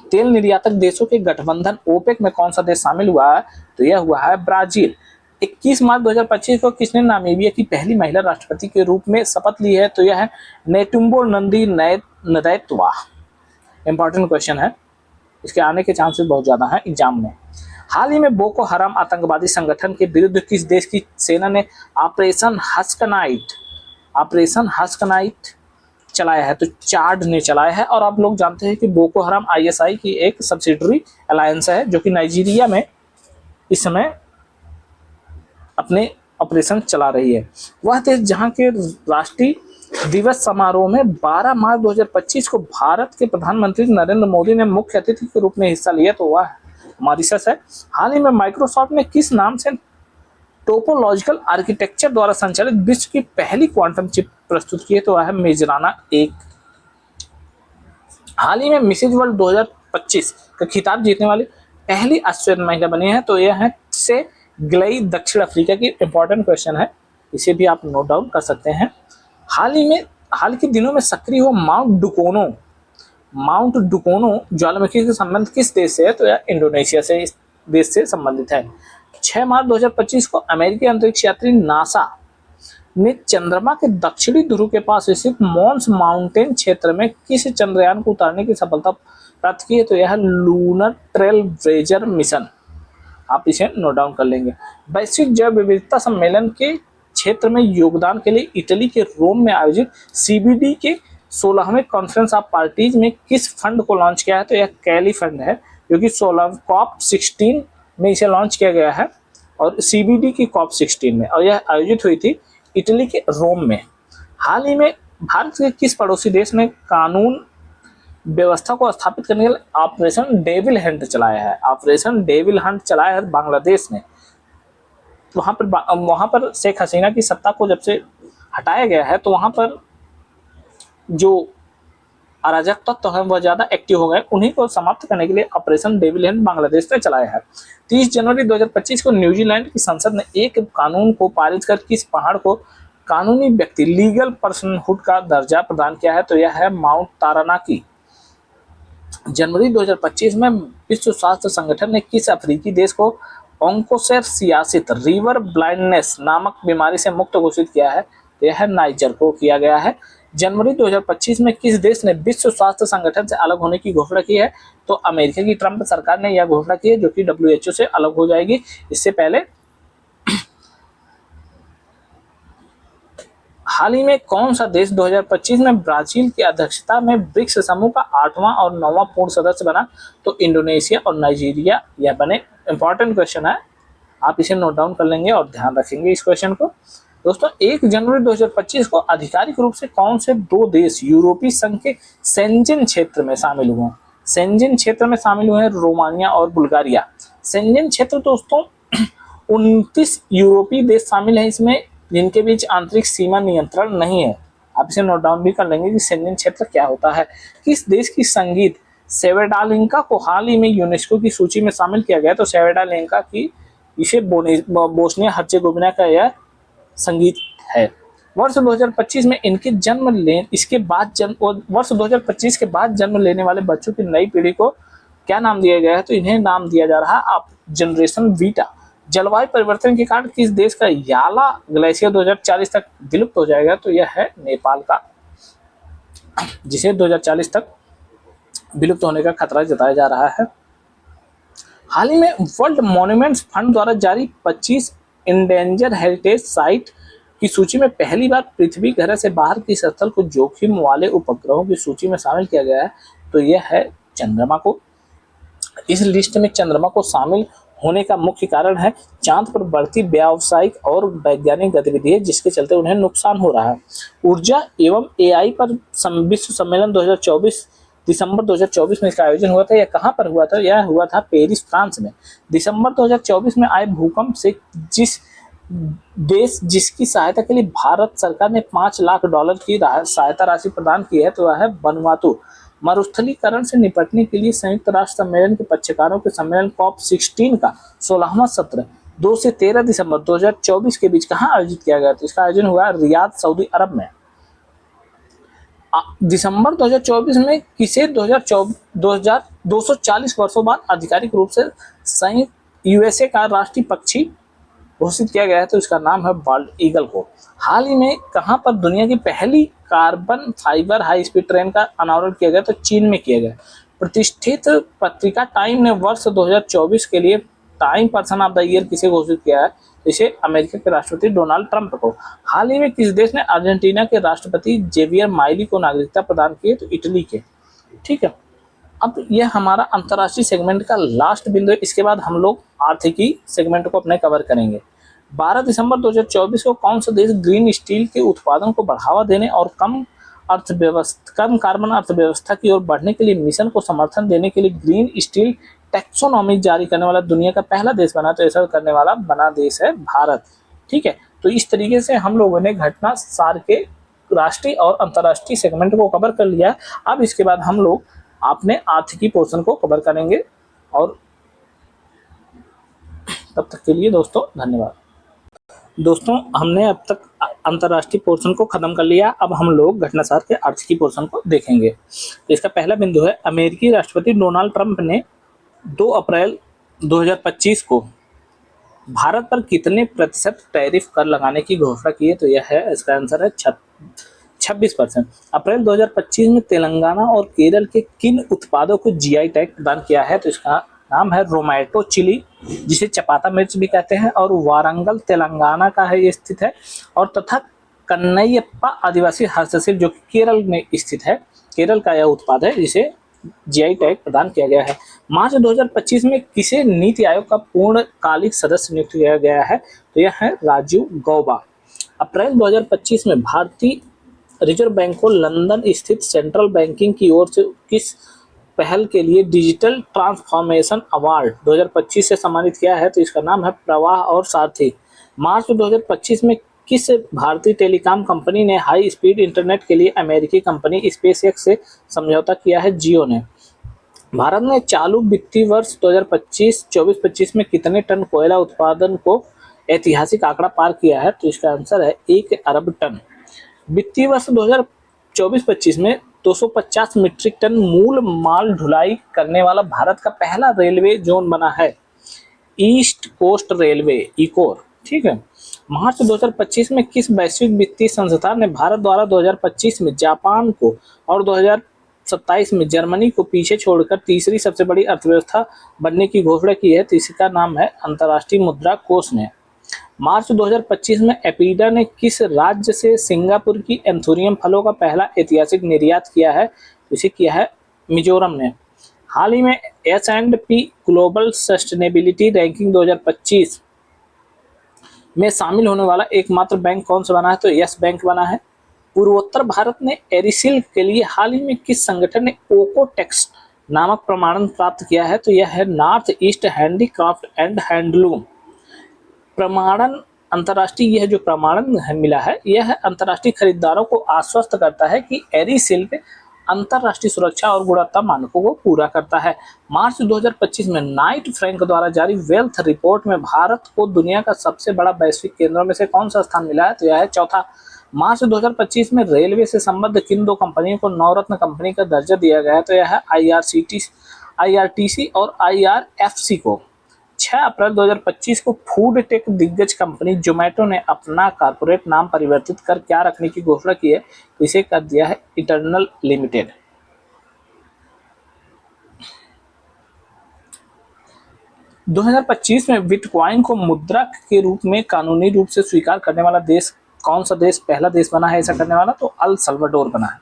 तेल निर्यातक देशों के गठबंधन ओपेक में कौन सा देश शामिल हुआ है? तो यह हुआ है ब्राजील। 21 मार्च 2025 को किसने नामीबिया की पहली महिला राष्ट्रपति के रूप में शपथ ली है? तो यह है नेटुम्बो नंदी नदैत्वा। इंपॉर्टेंट क्वेश्चन है, इसके आने के चांसेस बहुत ज्यादा हैं एग्जाम में। हाल ही में बोको हराम आतंकवादी संगठन के विरुद्ध किस देश की सेना ने ऑपरेशन हस्कनाइट चलाया है? तो चाड ने चलाया है। और आप लोग जानते हैं कि बोको हराम आईएसआई की एक सब्सिडरी अलायंस है, जो कि नाइजीरिया में इस समय अपने ऑपरेशन चला रही है। वह देश जहां के राष्ट्रीय दिवस समारोह में 12 मार्च 2025 को भारत के प्रधानमंत्री नरेंद्र मोदी ने मुख्य अतिथि के रूप में हिस्सा लिया, तो वह मॉरिशस है। हाल ही में माइक्रोसॉफ्ट ने किस नाम से टोपोलॉजिकल आर्किटेक्चर द्वारा संचालित विश्व की पहली क्वांटम चिप प्रस्तुत की है? तो वह है मेजराना 1। हाल ही में मिसेज वर्ल्ड 2025 का खिताब जीतने वाली पहली ऑस्ट्रेलियन महिला बनी है, तो यह है से ग्लेई, दक्षिण अफ्रीका की। इंपॉर्टेंट क्वेश्चन है, इसे भी आप नोट डाउन कर सकते हैं। हाल के दिनों में सक्रिय हुआ माउंट डुकोनो ज्वालामुखी के संबंध किस देश से है? तो यह इंडोनेशिया से इस देश से संबंधित है। 6 मार्च 2025 को अमेरिकी अंतरिक्ष यात्री नासा ने चंद्रमा के दक्षिणी ध्रुव के पास स्थित मॉन्स माउंटेन क्षेत्र में किस चंद्रयान को उतारने की सफलता प्राप्त की है? तो यह लूनर ट्रेल ब्लेजर मिशन। आप इसे नोट डाउन कर लेंगे। वैश्विक जैव विविधता सम्मेलन के क्षेत्र में योगदान के लिए इटली के रोम में आयोजित सीबीडी के 16वें कॉन्फ्रेंस ऑफ पार्टीज में किस फंड को लॉन्च किया है? तो यह कैली फंड है, जो कि COP16 में इसे लॉन्च किया गया है और सीबीडी की COP16 में, और यह आयोजित हुई थी इटली के रोम में। हाल ही में भारत के किस पड़ोसी देश ने कानून व्यवस्था को स्थापित करने के लिए ऑपरेशन डेविल हंट चलाया है? ऑपरेशन डेविल हंट चलाया है बांग्लादेश ने। वहां पर शेख हसीना की सत्ता को जब से हटाया गया है तो वहां पर जो अराजक तत्व है वह ज्यादा एक्टिव हो गए। उन्हीं को समाप्त करने के लिए ऑपरेशन डेविल हंट बांग्लादेश ने चलाया है। 30 जनवरी 2025 को न्यूजीलैंड की संसद ने एक कानून को पारित कर किस पहाड़ को कानूनी व्यक्ति लीगल पर्सनहुड का दर्जा प्रदान किया है? तो यह है माउंट तारानाकी। जनवरी 2025 में विश्व स्वास्थ्य संगठन ने किस अफ्रीकी देश को ऑन्कोसेरसियासिस रिवर ब्लाइंडनेस नामक बीमारी से मुक्त घोषित किया है? यह नाइजर को किया गया है। जनवरी 2025 में किस देश ने विश्व स्वास्थ्य संगठन से अलग होने की घोषणा की है? तो अमेरिका की ट्रंप सरकार ने यह घोषणा की है, जो कि WHO से अलग हो जाएगी। इससे पहले हाल ही में कौन सा देश 2025 में ब्राजील की अध्यक्षता में ब्रिक्स समूह का 8वां और 9वां पूर्ण सदस्य बना? तो इंडोनेशिया और नाइजीरिया यह बने। इंपॉर्टेंट क्वेश्चन है, आप इसे नोट डाउन कर लेंगे और ध्यान रखेंगे इस क्वेश्चन को। दोस्तों 1 जनवरी 2025 को आधिकारिक रूप से कौन से 2 देश यूरोपीय संघ के शेंजेन क्षेत्र में शामिल हुए? शेंजेन क्षेत्र में शामिल हुए हैं रोमानिया और बुल्गारिया। शेंजेन क्षेत्र दोस्तों 29 यूरोपीय देश शामिल हैं इसमें, जिनके बीच आंतरिक सीमा नियंत्रण नहीं है। आप इसे नोट डाउन भी कर लेंगे कि शेंजेन क्षेत्र क्या होता है। किस देश की संगीत सेवेडालिंका को हाल ही में यूनेस्को की सूची में शामिल किया गया? तो सेवेडालिंका की इसे बोस्निया हर्जेगोविना का यह संगीत है। वर्ष 2025 में इनके वर्ष 2025 के बाद जन्म लेने वाले बच्चों की नई पीढ़ी को क्या नाम दिया गया है? तो इन्हें नाम दिया जा रहा है जनरेशन बीटा। जलवायु परिवर्तन के कारण किस देश का याला ग्लेशियर 2040 तक विलुप्त हो जाएगा? तो यह है नेपाल का, जिसे 2040 तक विलुप्त होने का खतरा जताया जा रहा है। हाल ही में वर्ल्ड मॉन्यूमेंट्स फंड द्वारा जारी 25 इंडेंजर हेरिटेज साइट की सूची में पहली बार पृथ्वी ग्रह से बाहर की सतह को जोखिम वाले उपग्रहों की सूची में शामिल किया गया है। तो यह है चंद्रमा को। इस लिस्ट में चंद्रमा को शामिल होने का मुख्य कारण है चांद पर बढ़ती व्यावसायिक और वैज्ञानिक गतिविधि है, जिसके चलते उन्हें नुकसान हो रहा है। ऊर्जा एवं AI पर विश्व सम्मेलन 2024 दिसंबर 2024 में इसका आयोजन हुआ था। यह कहाँ पर हुआ था? यह हुआ था पेरिस, फ्रांस में। दिसंबर 2024 में आए भूकंप से जिसकी सहायता के लिए भारत सरकार ने $5 लाख की सहायता राशि प्रदान की है, तो वह है वनुआतु। मरुस्थलीकरण से निपटने के लिए संयुक्त राष्ट्र सम्मेलन के पक्षकारों के सम्मेलन COP16 का 16वां सत्र 2 से 13 दिसंबर 2024 के बीच कहाँ आयोजित किया गया? तो इसका आयोजन हुआ रियाद, सऊदी अरब में। दिसंबर 2024 में किसे 240 वर्षों बाद आधिकारिक रूप से संयुक्त USA का राष्ट्रीय पक्षी घोषित किया गया है? तो इसका नाम है बाल्ड ईगल को। हाल ही में कहां पर दुनिया की पहली carbon fibre high speed train का अनावरण किया गया? तो चीन में किया गया। प्रतिष्ठित पत्रिका टाइम ने वर्ष 2024 के लिए time person of the year किसे घोषित किया है? इसे अमेरिका के राष्ट्रपति डोनाल्ड ट्रंप को। हाल ही में किस देश ने अर्जेंटीना के राष्ट्रपति जेवियर माइली को नागरिकता प्रदान की है? तो इटली के। ठीक है, अब यह हमारा अंतर्राष्ट्रीय सेगमेंट का लास्ट बिंदु है। इसके बाद हम लोग आर्थिकी सेगमेंट को अपने कवर करेंगे। 12 दिसंबर 2024 को कौन सा देश ग्रीन स्टील के उत्पादन को बढ़ावा देने और कम कार्बन अर्थव्यवस्था की ओर बढ़ने के लिए मिशन को समर्थन देने के लिए ग्रीन स्टील टैक्सोनॉमी जारी करने वाला दुनिया का पहला देश बना? तो ऐसा करने वाला बना देश है भारत। ठीक है, तो इस तरीके से हम लोगों ने घटना सार के राष्ट्रीय और अंतर्राष्ट्रीय सेगमेंट को कवर कर लिया। अब इसके बाद हम लोग अपने आर्थिकी पोर्शन को कवर करेंगे, और तब तक के लिए दोस्तों धन्यवाद। दोस्तों हमने अब तक अंतर्राष्ट्रीय पोर्शन को खत्म कर लिया। अब हम लोग घटनासार के आर्थिकी पोर्शन को देखेंगे। तो इसका पहला बिंदु है, अमेरिकी राष्ट्रपति डोनाल्ड ट्रंप ने 2 अप्रैल 2025 को भारत पर कितने प्रतिशत टैरिफ कर लगाने की घोषणा की है? तो यह है, इसका आंसर है 26%। अप्रैल 2025 में तेलंगाना और केरल के किन उत्पादों को GI टैग प्रदान किया है? तो इसका नाम है रोमैटो चिली, जिसे चपाता मिर्च भी कहते हैं, और वारंगल तेलंगाना का है, ये स्थित है। और तथा कन्नैयप्पा आदिवासी हस्तशिल्प जो कि केरल में स्थित है, केरल का यह उत्पाद है जिसे GI टैग प्रदान किया गया है। मार्च 2025 में किसे नीति आयोग का पूर्णकालिक सदस्य नियुक्त किया गया है? तो यह है राजीव गौबा। अप्रैल 2025 में भारतीय रिजर्व बैंक को लंदन स्थित सेंट्रल बैंकिंग की ओर से किस पहल के लिए डिजिटल ट्रांसफॉर्मेशन अवार्ड 2025 से सम्मानित किया है? तो इसका नाम है प्रवाह और सारथी। मार्च 2025 में किस भारतीय टेलीकॉम कंपनी ने हाई स्पीड इंटरनेट के लिए अमेरिकी कंपनी स्पेसएक्स से समझौता किया है? जियो ने। भारत ने चालू वित्तीय वर्ष 2025-24-25 में कितने टन कोयला उत्पादन को ऐतिहासिक आंकड़ा पार किया है? तो इसका आंसर है 1 अरब टन। वित्तीय वर्ष 2024-25 में 250 मीट्रिक टन मूल माल ढुलाई करने वाला भारत का पहला रेलवे जोन बना है ईस्ट कोस्ट रेलवे इकोर। ठीक है। मार्च 2025 में किस वैश्विक वित्तीय संस्थान ने भारत द्वारा 2025 में जापान को और 2027 में जर्मनी को पीछे छोड़कर तीसरी सबसे बड़ी अर्थव्यवस्था बनने की घोषणा की है? तो इसका नाम है अंतर्राष्ट्रीय मुद्रा कोष ने। मार्च 2025 में एपीडा ने किस राज्य से सिंगापुर की एंथोरियम फलों का पहला ऐतिहासिक निर्यात किया है? इसे किया है मिजोरम ने। हाल ही में S&P ग्लोबल सस्टेनेबिलिटी रैंकिंग 2025 में शामिल होने वाला एकमात्र बैंक कौन सा बना है? तो यस बैंक बना है। पूर्वोत्तर भारत ने एरिसिल के लिए हाल ही में किस संगठन ने ओकोटेक्स नामक प्रमाणन प्राप्त किया है? तो यह है north east handicraft and handloom प्रमाणन। अंतर्राष्ट्रीय यह जो प्रमाणन मिला है यह अंतर्राष्ट्रीय खरीदारों को आश्वस्त करता है कि एरिसिल्क अंतर्राष्ट्रीय सुरक्षा और गुणवत्ता मानकों को पूरा करता है। मार्च 2025 में नाइट फ्रैंक द्वारा जारी वेल्थ रिपोर्ट में भारत को दुनिया का सबसे बड़ा वैश्विक केंद्रों में से कौन सा स्थान मिला है? तो यह है चौथा। मार्च 2025 में रेलवे से संबद्ध किन दो कंपनियों को नवरत्न कंपनी का दर्जा दिया गया है? तो यह है IRTC और IRFC को। 6 अप्रैल 2025 को फूड टेक दिग्गज कंपनी जोमेटो ने अपना कॉर्पोरेट नाम परिवर्तित कर क्या रखने की घोषणा की है? तो इसे कर दिया है इटर्नल लिमिटेड। – 2025 में बिटकॉइन को मुद्रा के रूप में कानूनी रूप से स्वीकार करने वाला देश कौन सा देश पहला देश बना है ऐसा करने वाला? तो अल सल्वाडोर बना है।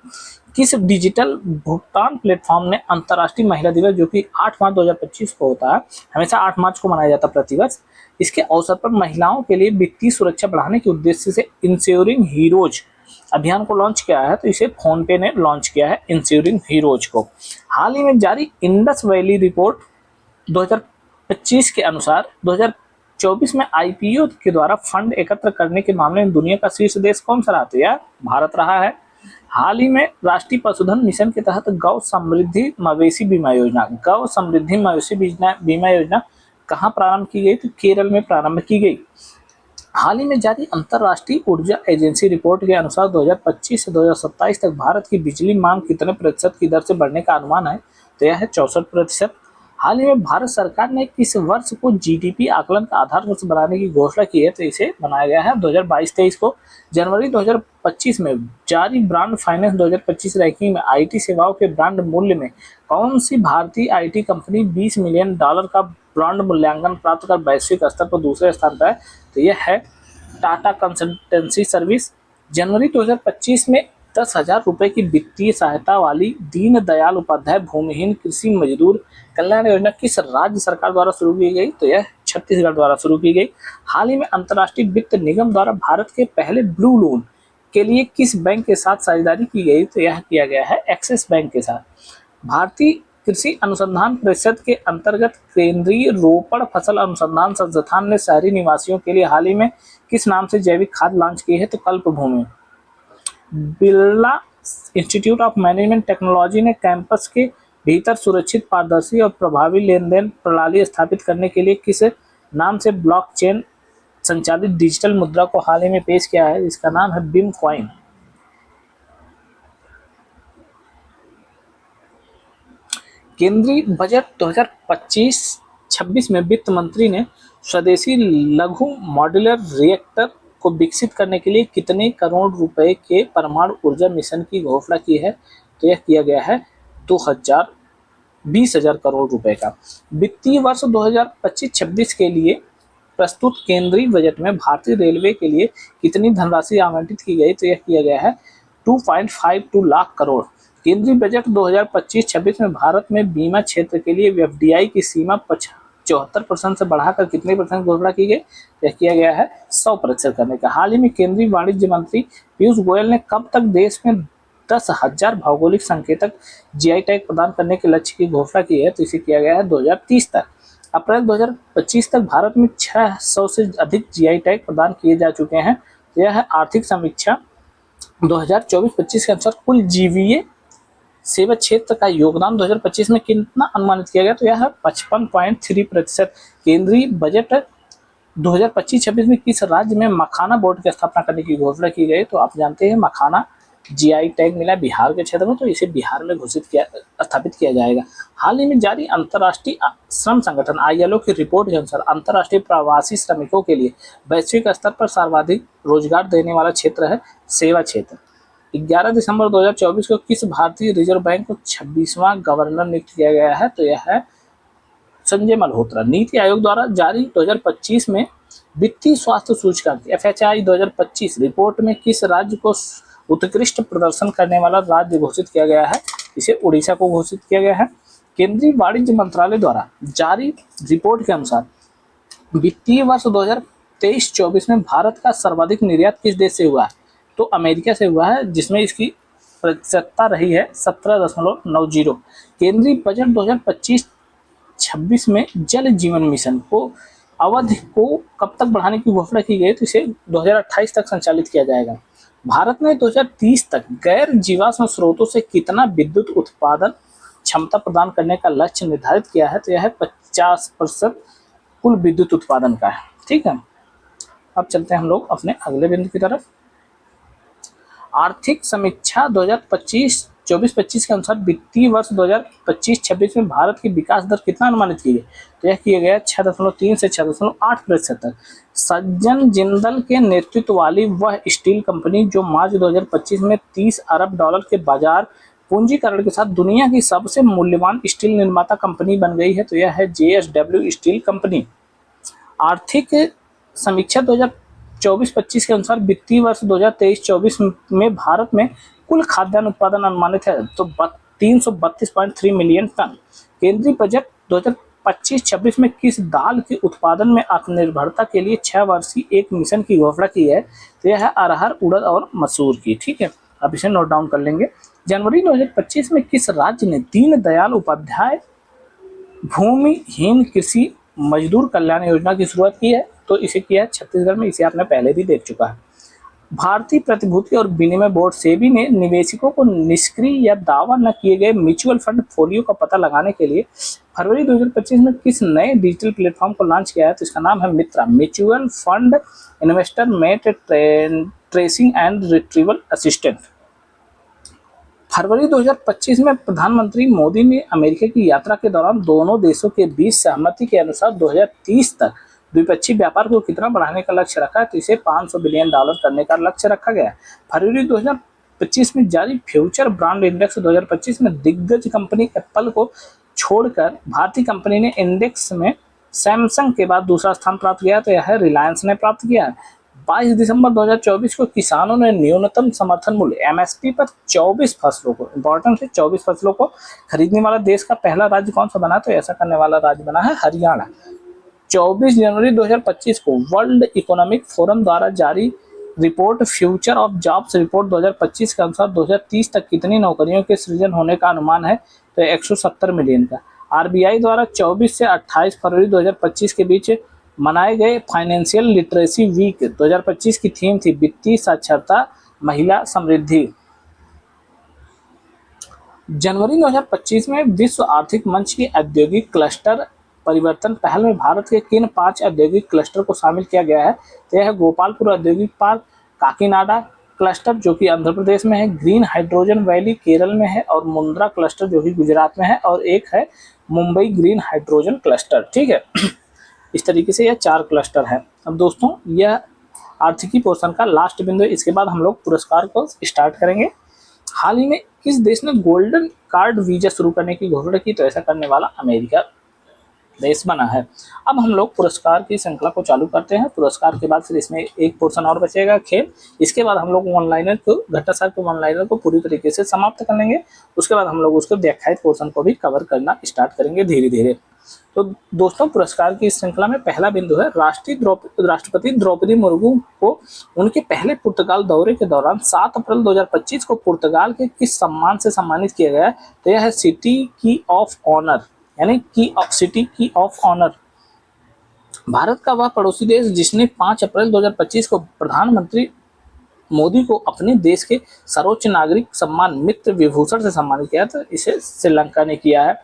किस डिजिटल भुगतान प्लेटफॉर्म ने अंतर्राष्ट्रीय महिला दिवस जो कि 8 मार्च 2025 को होता है, हमेशा 8 मार्च को मनाया जाता है प्रतिवर्ष, इसके अवसर पर महिलाओं के लिए वित्तीय सुरक्षा बढ़ाने के उद्देश्य से इंश्योरिंग हीरोज अभियान को लॉन्च किया है? तो इसे फोन पे ने लॉन्च किया है इंश्योरिंग हीरोज को। हाल ही में जारी इंडस वैली रिपोर्ट 2025 के अनुसार 2024 में IPO के द्वारा फंड एकत्र करने के मामले में दुनिया का शीर्ष देश कौन सा रहा? तो यह भारत रहा है। हाल ही में राष्ट्रीय पशुधन मिशन के तहत गौ समृद्धि मवेशी बीमा योजना कहाँ प्रारंभ की गई? तो केरल में प्रारंभ की गई। हाल ही में जारी अंतर्राष्ट्रीय ऊर्जा एजेंसी रिपोर्ट के अनुसार 2025 से 2027 तक भारत की बिजली मांग कितने प्रतिशत की दर से बढ़ने का अनुमान है? तो यह है 64%। हाल ही में भारत सरकार ने किस वर्ष को GDP आकलन का आधार वर्ष बनाने की घोषणा की है? तो इसे बनाया गया है 2022-23 को। जनवरी 2025 में जारी ब्रांड फाइनेंस 2025 रैंकिंग में IT सेवाओं के ब्रांड मूल्य में कौन सी भारतीय IT कंपनी $20 मिलियन का ब्रांड मूल्यांकन प्राप्त कर वैश्विक स्तर पर दूसरे स्थान पर है? तो यह है टाटा कंसल्टेंसी सर्विस। जनवरी 2025 में 10,000 रुपये की वित्तीय सहायता वाली दीनदयाल उपाध्याय भूमिहीन कृषि मजदूर कल्याण योजना किस राज्य सरकार द्वारा शुरू की गई? तो यह छत्तीसगढ़ द्वारा शुरू की गई। हाल ही में अंतर्राष्ट्रीय वित्त निगम द्वारा भारत के पहले ब्लू लोन के लिए किस बैंक के साथ साझेदारी की गई? तो यह किया गया है एक्सिस बैंक के साथ। भारतीय कृषि अनुसंधान परिषद के अंतर्गत केंद्रीय रोपड़ फसल अनुसंधान संस्थान ने शहरी निवासियों के लिए हाल ही में किस नाम से जैविक खाद लॉन्च की है? तो Kalp Bhoomi. Birla institute of management technology ने कैंपस के भीतर सुरक्षित, पारदर्शी और प्रभावी लेन देन प्रणाली स्थापित करने के लिए किस नाम से ब्लॉकचेन संचालित डिजिटल मुद्रा को हाल ही में पेश किया है? इसका नाम है बिम कॉइन। केंद्रीय बजट 2025-26 में वित्त मंत्री ने स्वदेशी लघु मॉड्यूलर रिएक्टर को विकसित करने के लिए कितने करोड़ रुपए के परमाणु ऊर्जा मिशन की घोषणा की है? तो यह किया गया है 20,000 करोड़ रुपए का। वित्तीय वर्ष 2025-26 के लिए प्रस्तुत केंद्रीय बजट में भारतीय रेलवे के लिए कितनी धनराशि आवंटित की गई? तो यह किया गया है 2.52 लाख करोड़। केंद्रीय बजट 2025-26 में भारत में बीमा क्षेत्र के लिए FDI की सीमा 74% से बढ़ाकर कितने परसेंट घोषणा की गई? यह किया गया है 100% करने का। हाल ही में केंद्रीय वाणिज्य मंत्री पीयूष गोयल ने कब तक देश में 10,000 भौगोलिक संकेतक जीआई टैग प्रदान करने के लक्ष्य की घोषणा की है? तो इसे किया गया है 2030 तक। अप्रैल 2025 तक भारत में 600 से अधिक जीआई टैग प्रदान किए जा चुके हैं। तो यह है आर्थिक समीक्षा 2024-25 के अनुसार कुल जीवीए सेवा क्षेत्र का योगदान 2025 में कितना अनुमानित किया गया? तो यह है 55.3%। केंद्रीय बजट 2025-26 में किस राज्य में मखाना बोर्ड की स्थापना करने की घोषणा की गई? तो आप जानते हैं मखाना जीआई टैग मिला बिहार के क्षेत्र में, तो इसे बिहार में स्थापित किया जाएगा। हाल ही में जारी अंतर्राष्ट्रीय श्रम संगठन आईएलओ की रिपोर्ट के अनुसार अंतर्राष्ट्रीय प्रवासी श्रमिकों के लिए वैश्विक स्तर पर सर्वाधिक रोजगार देने वाला क्षेत्र है सेवा क्षेत्र। 11 दिसंबर 2024 को किस भारतीय रिजर्व बैंक को 26वां गवर्नर नियुक्त किया गया है? तो यह है संजय मल्होत्रा। नीति आयोग द्वारा जारी 2025 में वित्तीय स्वास्थ्य सूचकांक FHI 2025 रिपोर्ट में किस राज्य को उत्कृष्ट प्रदर्शन करने वाला राज्य घोषित किया गया है? इसे उड़ीसा को घोषित किया गया है। केंद्रीय वाणिज्य मंत्रालय द्वारा जारी रिपोर्ट के अनुसार वित्तीय वर्ष 2023-24 में भारत का सर्वाधिक निर्यात किस देश से हुआ है? तो अमेरिका से हुआ है, जिसमें इसकी प्रतिशतता रही है 17.90। केंद्रीय बजट 2025-26 में जल जीवन मिशन को अवधि को कब तक बढ़ाने की घोषणा की गई? तो इसे 2028 तक संचालित किया जाएगा। भारत ने 2030 तक गैर जीवाश्म स्रोतों से कितना विद्युत उत्पादन क्षमता प्रदान करने का लक्ष्य निर्धारित किया है? तो यह है 50% कुल विद्युत उत्पादन का है। ठीक है, अब चलते हैं हम लोग अपने अगले बिंदु की तरफ। आर्थिक समीक्षा 2024-25 के अनुसार वित्तीय वर्ष 2025-26 में भारत की विकास दर कितना अनुमानित की गई? तो यह किया गया 6.3 से 6.8% तक। सज्जन जिंदल के नेतृत्व वाली वह स्टील कंपनी जो मार्च 2025 में $30 अरब के बाजार पूंजीकरण के साथ दुनिया की सबसे मूल्यवान स्टील निर्माता कंपनी बन गई है, तो यह है JSW स्टील कंपनी। आर्थिक समीक्षा 2024-25 के अनुसार वित्तीय वर्ष 2023-24 में भारत में कुल खाद्यान्न उत्पादन अनुमानित है तो 332.3 मिलियन टन। केंद्रीय बजट 2025-26 में किस दाल के उत्पादन में आत्मनिर्भरता के लिए 6 वर्षीय एक मिशन की घोषणा की है? तो यह है अरहर, उड़द और मसूर की। ठीक है, अब इसे नोट डाउन कर लेंगे। जनवरी 2025 में किस राज्य ने दीनदयाल उपाध्याय भूमिहीन कृषि मजदूर कल्याण योजना की शुरुआत की है? तो इसे किया है छत्तीसगढ़ में। इसे आपने पहले भी देख चुका है। भारतीय प्रतिभूति और विनिमय बोर्ड सेबी ने निवेशकों को निष्क्रिय या दावा न किए गए म्यूचुअल फंड फोलियो का पता लगाने के लिए फरवरी 2025 में किस नए डिजिटल प्लेटफॉर्म को लॉन्च किया है? तो इसका नाम है MITRA, mutual fund investor mate tracing and retrieval assistant. फरवरी 2025 में प्रधानमंत्री मोदी ने अमेरिका की यात्रा के दौरान दोनों देशों के बीच सहमति के अनुसार 2030 तक द्विपक्षीय व्यापार को कितना बढ़ाने का लक्ष्य रखा है? तो इसे $500 बिलियन करने का लक्ष्य रखा गया है। फरवरी 2025 में जारी फ्यूचर ब्रांड इंडेक्स 2025 में दिग्गज कंपनी एप्पल को छोड़कर भारतीय कंपनी ने इंडेक्स में सैमसंग के बाद दूसरा स्थान प्राप्त किया, तो यह है रिलायंस ने प्राप्त किया है। 22 दिसंबर 2024 को किसानों ने न्यूनतम समर्थन मूल्य MSP पर 24 फसलों को, इंपॉर्टेंट है 24 फसलों को खरीदने वाला देश का पहला राज्य कौन सा बना? तो ऐसा करने वाला राज्य बना है हरियाणा। 24 जनवरी 2025 को वर्ल्ड इकोनॉमिक फोरम द्वारा जारी report future of jobs report 2025 के अनुसार 2030 तक कितनी नौकरियों के सृजन होने का अनुमान है? तो 170 मिलियन का। RBI द्वारा 24 से 28 फरवरी 2025 के बीच मनाए गए फाइनेंशियल लिटरेसी वीक 2025 की थीम थी वित्तीय साक्षरता, महिला समृद्धि। जनवरी 2025 में विश्व आर्थिक मंच की औद्योगिक क्लस्टर परिवर्तन पहल में भारत के किन 5 औद्योगिक क्लस्टर को शामिल किया गया है? तो यह है गोपालपुर औद्योगिक पार्क, काकीनाडा क्लस्टर जो कि आंध्र प्रदेश में है, ग्रीन हाइड्रोजन वैली केरल में है और मुंद्रा क्लस्टर जो कि गुजरात में है, और एक है मुंबई ग्रीन हाइड्रोजन क्लस्टर। ठीक है, इस तरीके से यह 4 क्लस्टर है। अब दोस्तों, यह आर्थिकी पोर्शन का लास्ट बिंदु है। इसके बाद हम लोग पुरस्कार को स्टार्ट करेंगे। हाल ही में किस देश ने गोल्डन कार्ड वीजा शुरू करने की घोषणा की? तो ऐसा करने वाला अमेरिका देश बना है। अब हम लोग पुरस्कार की श्रृंखला को चालू करते हैं। पुरस्कार के बाद फिर इसमें एक पोर्शन और बचेगा खेल। इसके बाद हम लोग वन लाइनर को, घटना सार के वन लाइनर को पूरी तरीके से समाप्त कर लेंगे। उसके बाद हम लोग उसके व्याख्यात पोर्शन को भी कवर करना स्टार्ट करेंगे धीरे धीरे। तो दोस्तों, पुरस्कार की श्रृंखला में पहला बिंदु है राष्ट्रपति द्रौपदी मुर्मू को उनके पहले पुर्तगाल दौरे के दौरान 7 अप्रैल 2025 को पुर्तगाल के किस सम्मान से सम्मानित किया गया है? तो यह है सिटी की ऑफ ऑनर, यानी सिटी की ऑफ ऑनर। भारत का वह पड़ोसी देश जिसने 5 अप्रैल 2025 को प्रधानमंत्री मोदी को अपने देश के सर्वोच्च नागरिक सम्मान मित्र विभूषण से सम्मानित किया, तो इसे श्रीलंका ने किया है।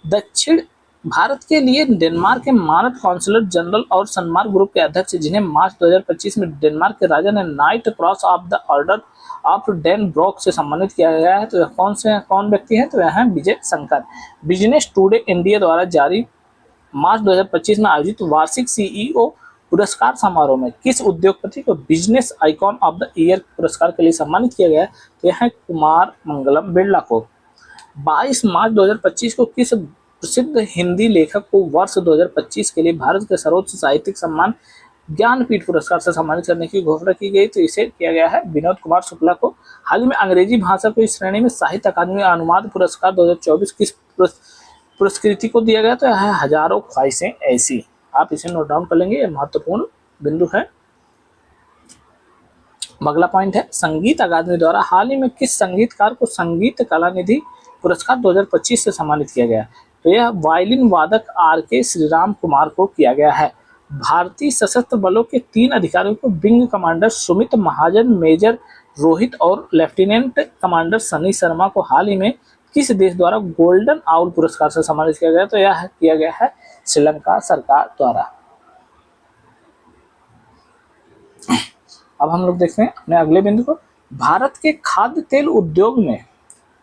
दक्षिण भारत के लिए डेनमार्क के मानद काउंसलर जनरल और सनमार्क ग्रुप के अध्यक्ष, जिन्हें मार्च 2025 में डेनमार्क के राजा ने knight cross of the order of Dannebrog से सम्मानित किया गया है। तो कौन व्यक्ति है? तो यह है Vijay Shankar. Business today India द्वारा जारी मार्च 2025 में आयोजित वार्षिक सीईओ पुरस्कार समारोह में किस उद्योगपति को business icon of the year पुरस्कार के लिए सम्मानित किया गया है? तो यह है कुमार मंगलम बिरला को। 22 मार्च 2025 को किस प्रसिद्ध हिंदी लेखक को वर्ष 2025 के लिए भारत के सर्वोच्च साहित्यिक सम्मान ज्ञानपीठ पुरस्कार से सम्मानित करने की घोषणा की गई? तो इसे किया गया है विनोद कुमार शुक्ला को। हाल ही में अंग्रेजी भाषा को इस श्रेणी में साहित्य अकादमी अनुवाद पुरस्कार 2024 किस पुरस्कृति को दिया गया? तो यह है हजारों ख्वाहिशें ऐसी। आप इसे नोट डाउन कर लेंगे, यह महत्वपूर्ण बिंदु है। अगला पॉइंट है संगीत अकादमी द्वारा हाल ही में किस संगीतकार को संगीत कला निधि पुरस्कार 2025 से सम्मानित किया गया? तो यह वायलिन वादक RK श्रीराम कुमार को किया गया है। भारतीय सशस्त्र बलों के 3 अधिकारियों को विंग कमांडर सुमित महाजन, मेजर रोहित और लेफ्टिनेंट कमांडर सनी शर्मा को हाल ही में किस देश द्वारा गोल्डन आउल पुरस्कार से सम्मानित किया गया? तो यह किया गया है श्रीलंका सरकार द्वारा। अब हम लोग देखते हैं अपने अगले बिंदु को। भारत के खाद्य तेल उद्योग में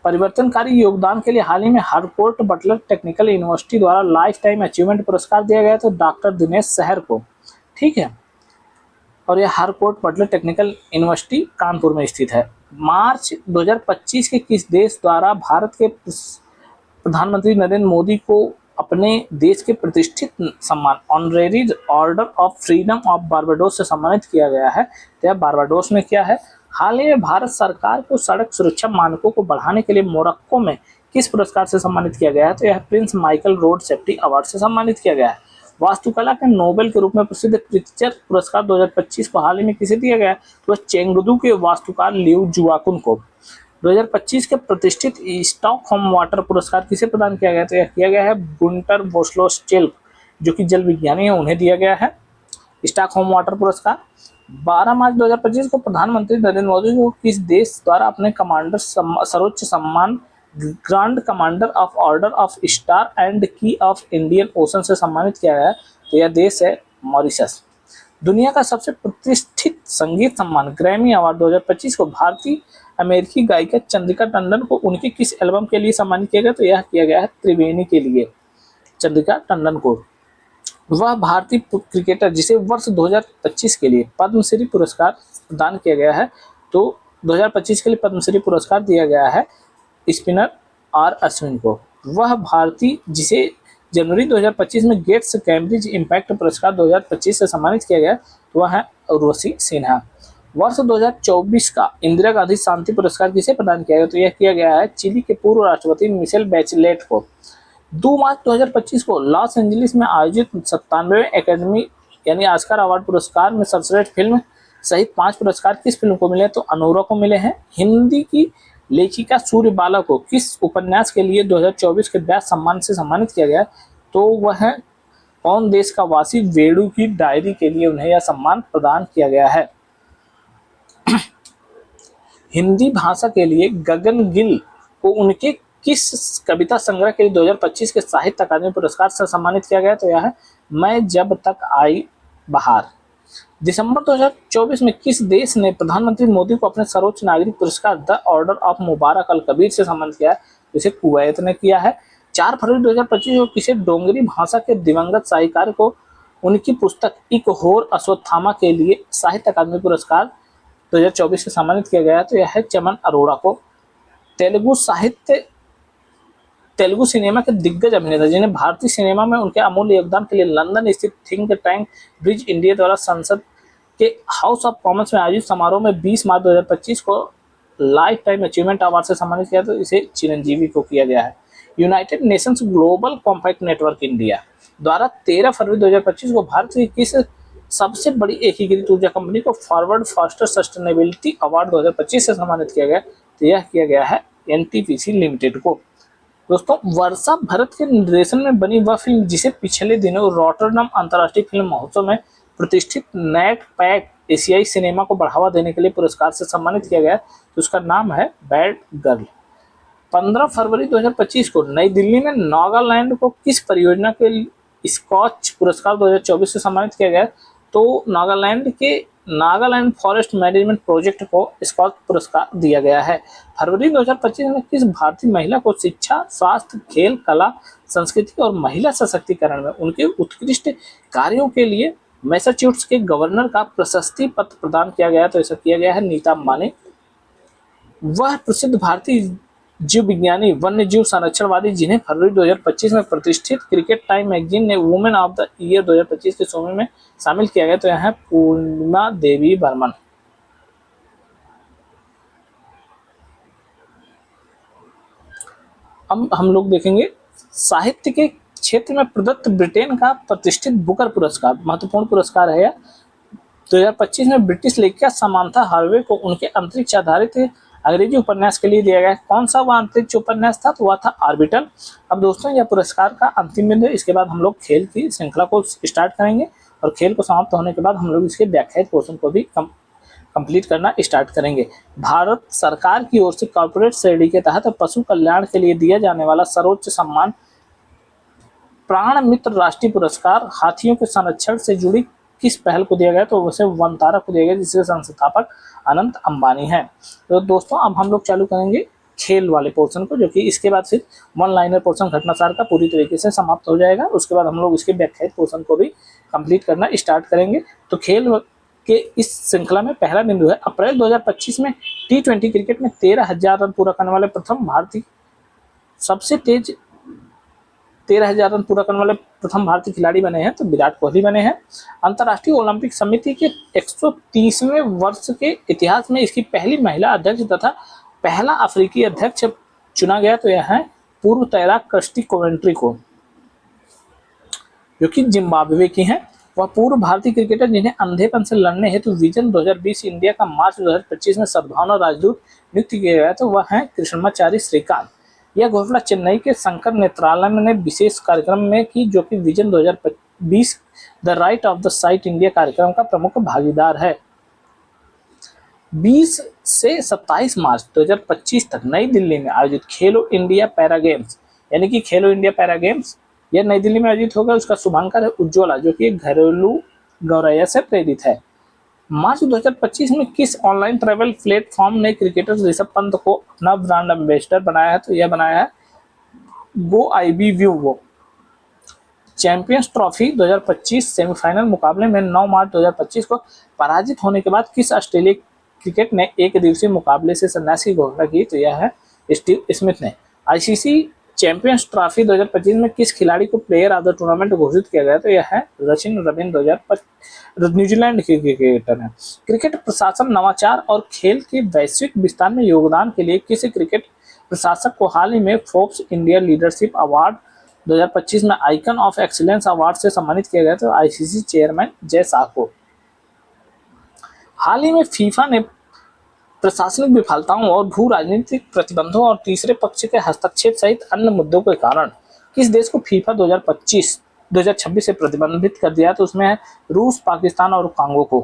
परिवर्तनकारी योगदान के लिए हाल ही में हरकोर्ट बटलर टेक्निकल यूनिवर्सिटी द्वारा लाइफ टाइम अचीवमेंट पुरस्कार दिया गया, तो डॉक्टर दिनेश सहर को। ठीक है, और यह Harcourt Butler technical university Kanpur में स्थित है। मार्च 2025 के किस देश द्वारा भारत के प्रधानमंत्री नरेंद्र मोदी को अपने देश के प्रतिष्ठित सम्मान honorary order of freedom of Barbados से सम्मानित किया गया है? तो यह बारबाडोस में किया है। हाल ही में भारत सरकार को सड़क सुरक्षा मानकों को बढ़ाने के लिए मोरक्को में किस पुरस्कार से सम्मानित किया गया है? तो यह Prince Michael road safety award से सम्मानित किया गया है। वास्तुकला के नोबेल के रूप में प्रसिद्ध प्रित्जर पुरस्कार 2025 को हाल ही में किसे दिया गया है? तो चेंगडू के वास्तुकार लिउ जुआकुन को। 2025 के प्रतिष्ठित स्टॉकहोम वाटर पुरस्कार किसे प्रदान किया गया? तो यह किया गया है गुंटर बोस्लोस्टेल्क, जो कि जल विज्ञानी है, उन्हें दिया गया है स्टॉकहोम वाटर पुरस्कार। 12 मार्च 2025 को प्रधानमंत्री नरेंद्र मोदी को किस देश द्वारा अपने कमांडर सर्वोच्च सम्मान grand commander of order of star and की ऑफ इंडियन ओशन से सम्मानित किया गया है? तो यह देश है मॉरिशस। दुनिया का सबसे प्रतिष्ठित संगीत सम्मान ग्रैमी अवार्ड 2025 को भारतीय अमेरिकी गायिका चंद्रिका टंडन को उनके किस एल्बम के लिए सम्मानित किया गया? तो यह किया गया है त्रिवेणी के लिए, चंद्रिका टंडन को। वह भारतीय क्रिकेटर जिसे वर्ष 2025 के लिए पद्मश्री पुरस्कार प्रदान किया गया है, तो 2025 के लिए पद्मश्री पुरस्कार दिया गया है स्पिनर R अश्विन को। वह भारतीय जिसे जनवरी 2025 में गेट्स कैम्ब्रिज इम्पैक्ट पुरस्कार 2025 से सम्मानित किया गया, तो वह है उर्वशी सिन्हा। वर्ष 2024 का इंदिरा गांधी शांति पुरस्कार किसे प्रदान किया गया? तो यह किया गया है चिली के पूर्व राष्ट्रपति मिशेल बैचलेट को। 2 मार्च 2025 को लॉस एंजलिस में आयोजित 97वें एकेडमी यानी ऑस्कर अवार्ड पुरस्कार में सर्वश्रेष्ठ फिल्म सहित 5 पुरस्कार किस फिल्म को मिले? तो अनोरा को मिले हैं। हिंदी की लेखिका सूर्यबाला को किस उपन्यास के लिए 2024 के व्यास सम्मान से सम्मानित किया गया? तो वह है कौन देश का वासी वेणु की डायरी के लिए उन्हें यह सम्मान प्रदान किया गया है। हिंदी भाषा के लिए गगन गिल को उनके किस कविता संग्रह के लिए 2025 के साहित्य अकादमी पुरस्कार से सम्मानित किया गया? तो यह है मैं जब तक आई बहार। दिसंबर 2024 में किस देश ने प्रधानमंत्री मोदी को अपने सर्वोच्च नागरिक पुरस्कार द ऑर्डर ऑफ मुबारक अल कबीर से सम्मानित किया है? इसे कुवैत ने किया है। 4 फरवरी 2025 को किसे डोंगरी भाषा के दिवंगत साहित्यकार को उनकी पुस्तक एक होर अश्वत्थामा के लिए साहित्य अकादमी पुरस्कार 2024 से सम्मानित किया गया? तो यह है चमन अरोड़ा को। तेलुगु साहित्य तेलुगु सिनेमा के दिग्गज अभिनेता जिन्हें भारतीय सिनेमा में उनके अमूल्य योगदान के लिए लंदन स्थित थिंक टैंक ब्रिज इंडिया द्वारा संसद के हाउस ऑफ कॉमन्स में आयोजित समारोह में 20 मार्च 2025 को लाइफ टाइम अचीवमेंट अवार्ड से सम्मानित किया, तो इसे चिरंजीवी को किया गया है। United Nations global compact network India द्वारा 13 फरवरी 2025 को भारत की किस सबसे बड़ी एकीकृत ऊर्जा कंपनी को फॉरवर्ड फास्टर सस्टेनेबिलिटी अवार्ड 2025 से सम्मानित किया गया, तो यह किया गया है एनटीपीसी लिमिटेड को। दोस्तों, वर्षा भरत के निर्देशन में बनी वह फिल्म जिसे पिछले दिनों रॉटरडम अंतर्राष्ट्रीय फिल्म महोत्सव में प्रतिष्ठित नैट पैक एशियाई सिनेमा को बढ़ावा देने के लिए पुरस्कार से सम्मानित किया गया, तो उसका नाम है बैड गर्ल। 15 फरवरी 2025 को नई दिल्ली में नागालैंड को किस परियोजना के स्कॉच पुरस्कार 2024 से सम्मानित किया गया, तो नागालैंड फॉरेस्ट मैनेजमेंट प्रोजेक्ट को स्कॉच पुरस्कार दिया गया है। फरवरी 2025 में किस भारतीय महिला को शिक्षा, स्वास्थ्य, खेल, कला, संस्कृति और महिला सशक्तिकरण में उनके उत्कृष्ट कार्यों के लिए मैसाचुसेट्स के गवर्नर का प्रशस्ति पत्र प्रदान किया गया, तो ऐसा किया गया है नीता अंबानी। वह प्रसिद्ध भारतीय जीव विज्ञानी, वन्य जीव संरक्षणवादी जिन्हें फरवरी 2025 में प्रतिष्ठित क्रिकेट टाइम मैगजीन ने वुमेन ऑफ द ईयर 2025 के सूची में शामिल किया गया, तो यह है पूर्णिमा देवी बर्मन। अब हम लोग देखेंगे साहित्य के क्षेत्र में प्रदत्त ब्रिटेन का प्रतिष्ठित बुकर पुरस्कार, महत्वपूर्ण पुरस्कार है। 2025 में ब्रिटिश लेखिका समांथा हार्वे को उनके अंतरिक्ष आधारित अंग्रेजी उपन्यास के लिए दिया गया। कौन सा वह अंतरिक्ष उपन्यास था, तो वह था ऑर्बिटल। अब दोस्तों, यह पुरस्कार का अंतिम बिंदु, इसके बाद हम लोग खेल की श्रृंखला को स्टार्ट करेंगे और खेल को समाप्त होने के बाद हम लोग इसके व्याख्यात पोर्शन को भी कंप्लीट करना स्टार्ट करेंगे। भारत सरकार की ओर से कॉर्पोरेट श्रेणी के तहत पशु कल्याण के लिए दिया जाने वाला सर्वोच्च सम्मान प्राण मित्र राष्ट्रीय पुरस्कार हाथियों के संरक्षण से जुड़ी किस पहल को दिया गया, तो उसे वनतारा को दिया गया, जिसके संस्थापक अनंत अंबानी हैं। तो दोस्तों, अब हम लोग चालू करेंगे खेल वाले पोर्शन को, जो कि इसके बाद फिर वन लाइनर पोर्शन घटनासार का पूरी तरीके से समाप्त हो जाएगा। उसके बाद हम लोग इसके व्याख्यात पोर्शन को भी कंप्लीट करना स्टार्ट करेंगे। तो खेल के इस श्रृंखला में पहला बिंदु है, अप्रैल 2025 में T20 क्रिकेट में 13,000 रन पूरा करने वाले सबसे तेज 13,000 रन पूरा करने वाले प्रथम भारतीय खिलाड़ी बने हैं, तो विराट कोहली बने हैं। अंतर्राष्ट्रीय ओलंपिक समिति के 130वें वर्ष के इतिहास में इसकी पहली महिला अध्यक्ष तथा पहला अफ्रीकी अध्यक्ष चुना गया, तो यह है पूर्व तैराक क्रिस्टी कोवेंट्री को, जो कि जिम्बाब्वे की हैं। वह पूर्व भारतीय क्रिकेटर जिन्हें अंधेपन से लड़ने हेतु विजन 2020 इंडिया का मार्च 2025 में सद्भावना राजदूत नियुक्त किया गया, तो वह है कृष्णमाचारी श्रीकांत। यह घोषणा चेन्नई के शंकर नेत्रालय ने विशेष कार्यक्रम में की, जो कि vision 2020 the right of the site India कार्यक्रम का प्रमुख भागीदार है। 20 से 27 मार्च 2025 तक नई दिल्ली में आयोजित खेलो इंडिया पैरा गेम्स, यानी कि खेलो इंडिया पैरा गेम्स, यह नई दिल्ली में आयोजित होगा। उसका शुभांकर है उज्ज्वला, जो कि घरेलू गौरैया से प्रेरित है। मार्च 2025 में किस ऑनलाइन ट्रैवल प्लेटफॉर्म ने क्रिकेटर ऋषभ पंत को अपना ब्रांड एम्बेसडर बनाया है, तो यह बनाया है go IB view. Champions trophy 2025 semifinal मुकाबले में 9 मार्च 2025 को पराजित होने के बाद किस ऑस्ट्रेलियाई क्रिकेट ने एक दिवसीय मुकाबले से संन्यास की घोषणा की, तो यह है स्टीव स्मिथ ने। आईसीसी चैंपियंस ट्रॉफी 2025 में किस खिलाड़ी को प्लेयर ऑफ द टूर्नामेंट घोषित किया गया, तो यह है सचिन रविंद्र, 2025 न्यूजीलैंड के क्रिकेटर हैं। क्रिकेट प्रशासन, नवाचार और खेल के वैश्विक विस्तार में योगदान के लिए किस क्रिकेट प्रशासक को हाल ही में फोर्ब्स इंडिया लीडरशिप अवार्ड 2025 में आइकन ऑफ एक्सीलेंस अवार्ड से सम्मानित किया गया, तो आईसीसी चेयरमैन जय शाह को। हाल ही में फीफा ने प्रशासनिक विफलताओं और भू राजनीतिक प्रतिबंधों और तीसरे पक्ष के हस्तक्षेप सहित अन्य मुद्दों के कारण किस देश को फीफा 2026 से प्रतिबंधित कर दिया, तो उसमें है रूस, पाकिस्तान और कांगो को।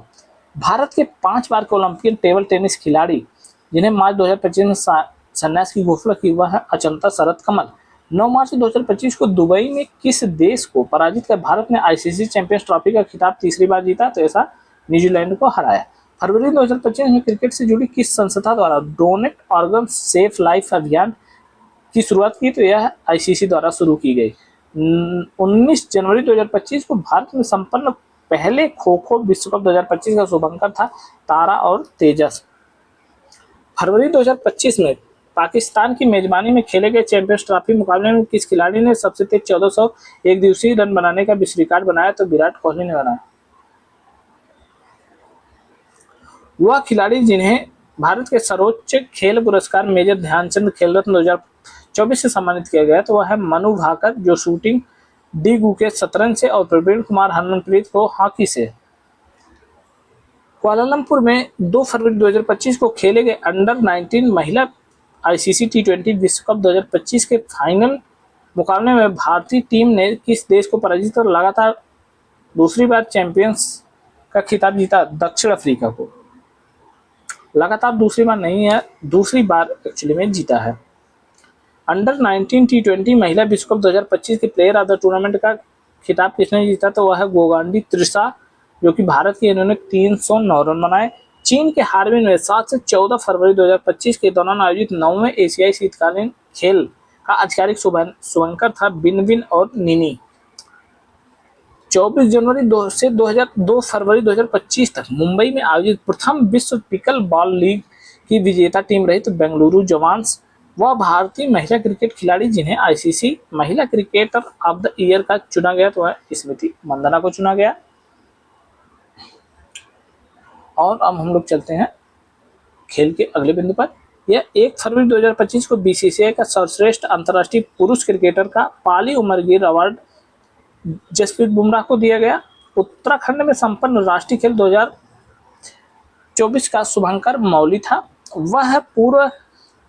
भारत के 5 बार के ओलंपियन टेबल टेनिस खिलाड़ी जिन्हें मार्च 2025 में संन्यास की घोषणा की, वह है अचंता शरत कमल। 9 मार्च 2025 को दुबई में किस देश को पराजित कर भारत ने आईसीसी चैंपियंस ट्रॉफी का खिताब तीसरी बार जीता, तो ऐसा न्यूजीलैंड को हराया। फरवरी 2025 में क्रिकेट से जुड़ी किस संस्था द्वारा डोनेट ऑर्गन सेफ लाइफ अभियान की शुरुआत की, तो यह आईसीसी द्वारा शुरू की गई। 19 जनवरी 2025 को भारत में संपन्न पहले खो खो विश्व कप 2025 का शुभांकर था तारा और तेजस। फरवरी 2025 में पाकिस्तान की मेजबानी में खेले गए चैंपियंस ट्रॉफी मुकाबले में किस खिलाड़ी ने सबसे तेज 1400 एक दिवसीय रन बनाने का विश्व रिकॉर्ड बनाया? तो विराट कोहली ने बनाया। वह खिलाड़ी जिन्हें भारत के सर्वोच्च खेल पुरस्कार मेजर ध्यानचंद खेल रत्न 2024 से सम्मानित किया गया, तो वह है मनु भाकर, जो शूटिंग, डी गुकेश शतरंज से और प्रवीण कुमार हरमनप्रीत को हॉकी से। कुआलालंपुर में 2 फरवरी 2025 को खेले गए अंडर 19 महिला आईसीसी टी20 विश्व कप 2025 के फाइनल मुकाबले में भारतीय टीम ने किस देश को पराजित कर लगातार दूसरी बार चैंपियंस का खिताब जीता? दक्षिण अफ्रीका को। लगातार दूसरी बार नहीं है, दूसरी बार एक्चुअली में जीता है। अंडर 19 टी20 महिला विश्व कप 2025 के प्लेयर ऑफ द टूर्नामेंट का खिताब किसने जीता? तो वह है गोगांडी त्रिशा, जो कि भारत की, इन्होंने 309 रन बनाए। चीन के हार्बिन में 7 से 14 फरवरी 2025 के दौरान आयोजित 9वें एशियाई शीतकालीन खेल का आधिकारिक शुभंकर था बिनबिन और निनी। 24 जनवरी 2 फरवरी 2025 तक मुंबई में आयोजित प्रथम विश्व पिकल बॉल लीग की विजेता टीम रही तो बेंगलुरु जवान्स। वह भारतीय महिला क्रिकेट खिलाड़ी जिन्हें आईसीसी महिला क्रिकेटर ऑफ द ईयर का चुना गया, तो वह स्मृति मंदाना को चुना गया। और अब हम लोग चलते हैं खेल के अगले बिंदु पर। यह 1 फरवरी 2025 को बीसीसीआई का सर्वश्रेष्ठ अंतर्राष्ट्रीय पुरुष क्रिकेटर का पाली उमरगीर अवार्ड जसप्रीत बुमराह को दिया गया। उत्तराखंड में संपन्न राष्ट्रीय खेल 2024 का शुभंकर मौली था। वह है पूर्व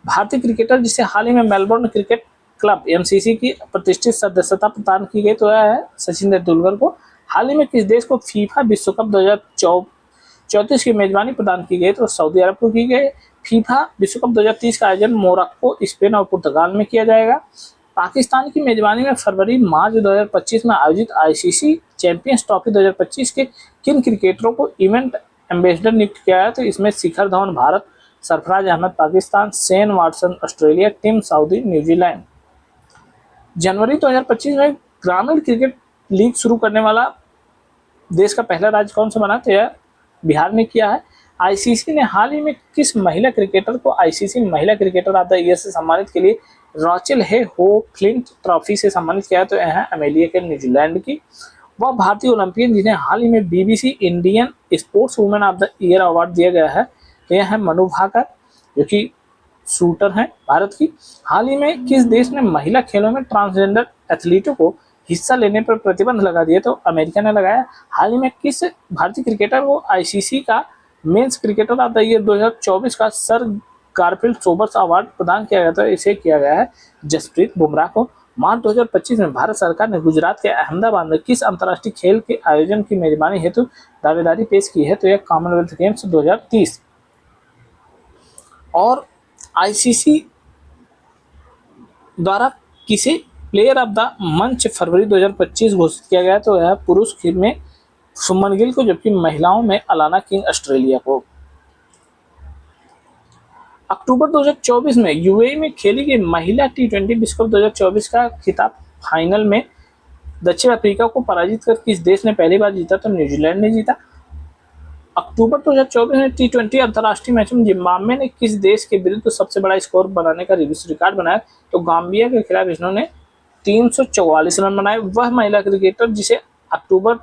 भारतीय क्रिकेटर जिसे हाल ही में मेलबोर्न क्रिकेट क्लब एमसीसी की प्रतिष्ठित सदस्यता प्रदान की गई, तो यह है सचिन तेंदुलकर को। हाल ही में किस देश को फीफा विश्व कप 2034 की मेजबानी प्रदान की गई? तो सऊदी अरब को की गई। फीफा विश्व कप 2030 का आयोजन मोरक्को, स्पेन और पुर्तगाल में किया जाएगा। पाकिस्तान की मेजबानी में फरवरी मार्च 2025 में आयोजित आईसीसी चैंपियंस ट्रॉफी 2025 के किन क्रिकेटरों को इवेंट एम्बेसडर नियुक्त किया है? तो इसमें Shikhar Dhawan Bharat, Sarfaraz Ahmed Pakistan, Shane Watson Australia, Tim Southee New Zealand. जनवरी 2025 में ग्रामीण क्रिकेट लीग शुरू करने वाला देश का पहला राज्य कौन सा बना? तो यह बिहार ने किया है। आईसीसी ने हाल ही में किस महिला क्रिकेटर को आईसीसी महिला क्रिकेटर ऑफ द ईयर से सम्मानित के लिए रॉचेल हे हो फ्लिंट ट्रॉफी से सम्मानित किया? तो यह है अमेलिया के न्यूजीलैंड की। वह भारतीय ओलंपियन जिन्हें हाल ही में BBC Indian sports women of the year award दिया गया है, तो यह है मनु भाकर, जो कि शूटर हैं भारत की। हाल ही में किस देश ने महिला खेलों में ट्रांसजेंडर एथलीटों को हिस्सा लेने पर प्रतिबंध लगा दिया? तो अमेरिका ने लगाया। हाल ही में किस भारतीय क्रिकेटर को आईसीसी का men's cricketer of the year 2024 का सर गारफील्ड सोबर्स अवार्ड प्रदान किया गया था? इसे किया गया है जसप्रीत बुमराह को। मार्च 2025 में भारत सरकार ने गुजरात के अहमदाबाद में किस अंतर्राष्ट्रीय खेल के आयोजन की मेजबानी हेतु दावेदारी पेश की है? तो यह कॉमनवेल्थ गेम्स 2030। और आईसीसी द्वारा किसे प्लेयर ऑफ द मंच फरवरी 2025 घोषित किया गया? तो यह पुरुष खेल में सुमन गिल को, जबकि महिलाओं में अलाना किंग ऑस्ट्रेलिया को। अक्टूबर 2024 में यूएई में खेली गई महिला टी20 विश्व कप 2024 का खिताब फाइनल में दक्षिण अफ्रीका को पराजित कर किस देश ने पहली बार जीता? तो न्यूजीलैंड ने जीता। अक्टूबर 2024 में टी20 अंतर्राष्ट्रीय मैच में जिम्बाब्वे ने किस देश के विरुद्ध सबसे बड़ा स्कोर बनाने का विश्व रिकॉर्ड बनाया? तो गाम्बिया के खिलाफ इन्होंने 344 रन बनाए। वह महिला क्रिकेटर जिसे अक्टूबर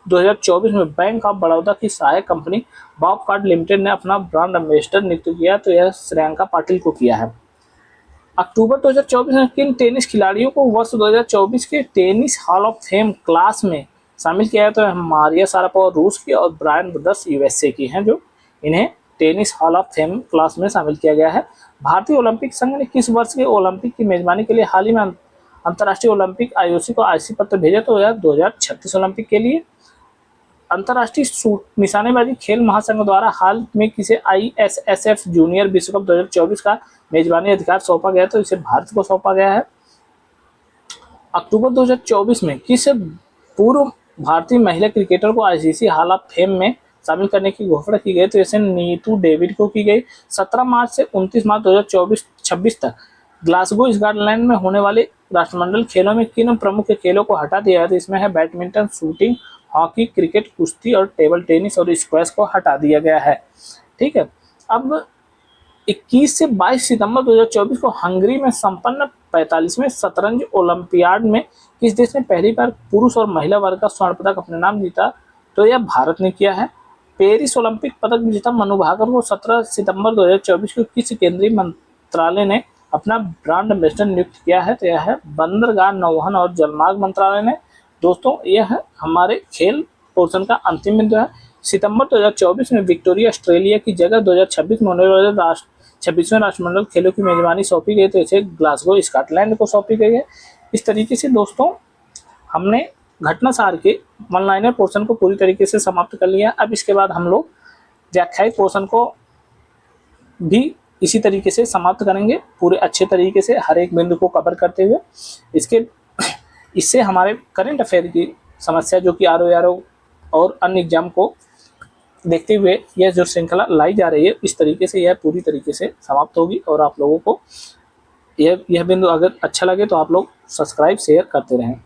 2024 में बैंक ऑफ बड़ौदा की सहायक कंपनी बॉब कार्ड लिमिटेड ने अपना ब्रांड एम्बेसडर नियुक्त किया, तो यह श्रेयांका पाटिल को किया है। अक्टूबर 2024 में किन टेनिस खिलाड़ियों को वर्ष 2024 के tennis hall of fame class में शामिल किया है? तो मारिया शारापोवा रूस की और ब्रायन ब्रदर्स यूएसए की हैं, जो इन्हें tennis hall of fame class में शामिल किया गया है। भारतीय ओलंपिक संघ ने किस वर्ष के ओलंपिक की मेजबानी के लिए हाल ही में अंतर्राष्ट्रीय ओलंपिक आईओसी को आईसी पत्र भेजा? तो यह 2036 ओलंपिक के लिए। अंतर्राष्ट्रीय निशानेबाजी खेल महासंघ द्वारा हाल में किसे आईएसएसएफ जूनियर विश्व कप 2024 का मेजबानी अधिकार सौंपा गया? तो इसे भारत को सौंपा गया है। अक्टूबर 2024 में किस पूर्व भारतीय महिला क्रिकेटर को आईसीसी हॉल ऑफ फेम में शामिल करने की घोषणा की गई? तो इसे नीतू डेविड को की गई। 17 मार्च से 29 मार्च 2026 तक ग्लासगो स्कॉटलैंड में होने वाले राष्ट्रमंडल खेलों में किन प्रमुख खेलों को हटा दिया है? तो इसमें है बैडमिंटन, शूटिंग, हॉकी, क्रिकेट, कुश्ती और टेबल टेनिस और स्क्वैश को हटा दिया गया है। ठीक है, अब 21 से 22 सितंबर 2024 को हंगरी में संपन्न 45वें शतरंज ओलंपियाड में किस देश ने पहली बार पुरुष और महिला वर्ग का स्वर्ण पदक अपने नाम जीता? तो यह भारत ने किया है। पेरिस ओलंपिक पदक विजेता मनु भाकर को 17 सितंबर 2024 को किस केंद्रीय मंत्रालय ने अपना ब्रांड एम्बेसडर नियुक्त किया है? तो यह है बंदरगाह, नौवहन और जलमार्ग मंत्रालय ने। दोस्तों, यह हमारे खेल पोर्शन का अंतिम बिंदु है। सितंबर 2024 में विक्टोरिया ऑस्ट्रेलिया की जगह 2026 में होने वाले 26वें राष्ट्रमंडल खेलों की मेजबानी सौंपी गई, तो इसे ग्लासगो स्कॉटलैंड को सौंपी गई है। इस तरीके से दोस्तों हमने घटना सार के वन लाइनर पोर्शन को पूरी तरीके से समाप्त कर लिया। अब इसके बाद हम लोग व्याख्यायित पोर्शन को भी इसी तरीके से समाप्त करेंगे, पूरे अच्छे तरीके से हर एक बिंदु को कवर करते हुए। इससे हमारे करंट अफेयर की समस्या जो कि RO और अन्य एग्जाम को देखते हुए यह जो श्रृंखला लाई जा रही है, इस तरीके से यह पूरी तरीके से समाप्त होगी। और आप लोगों को यह बिंदु अगर अच्छा लगे तो आप लोग सब्सक्राइब शेयर करते रहें।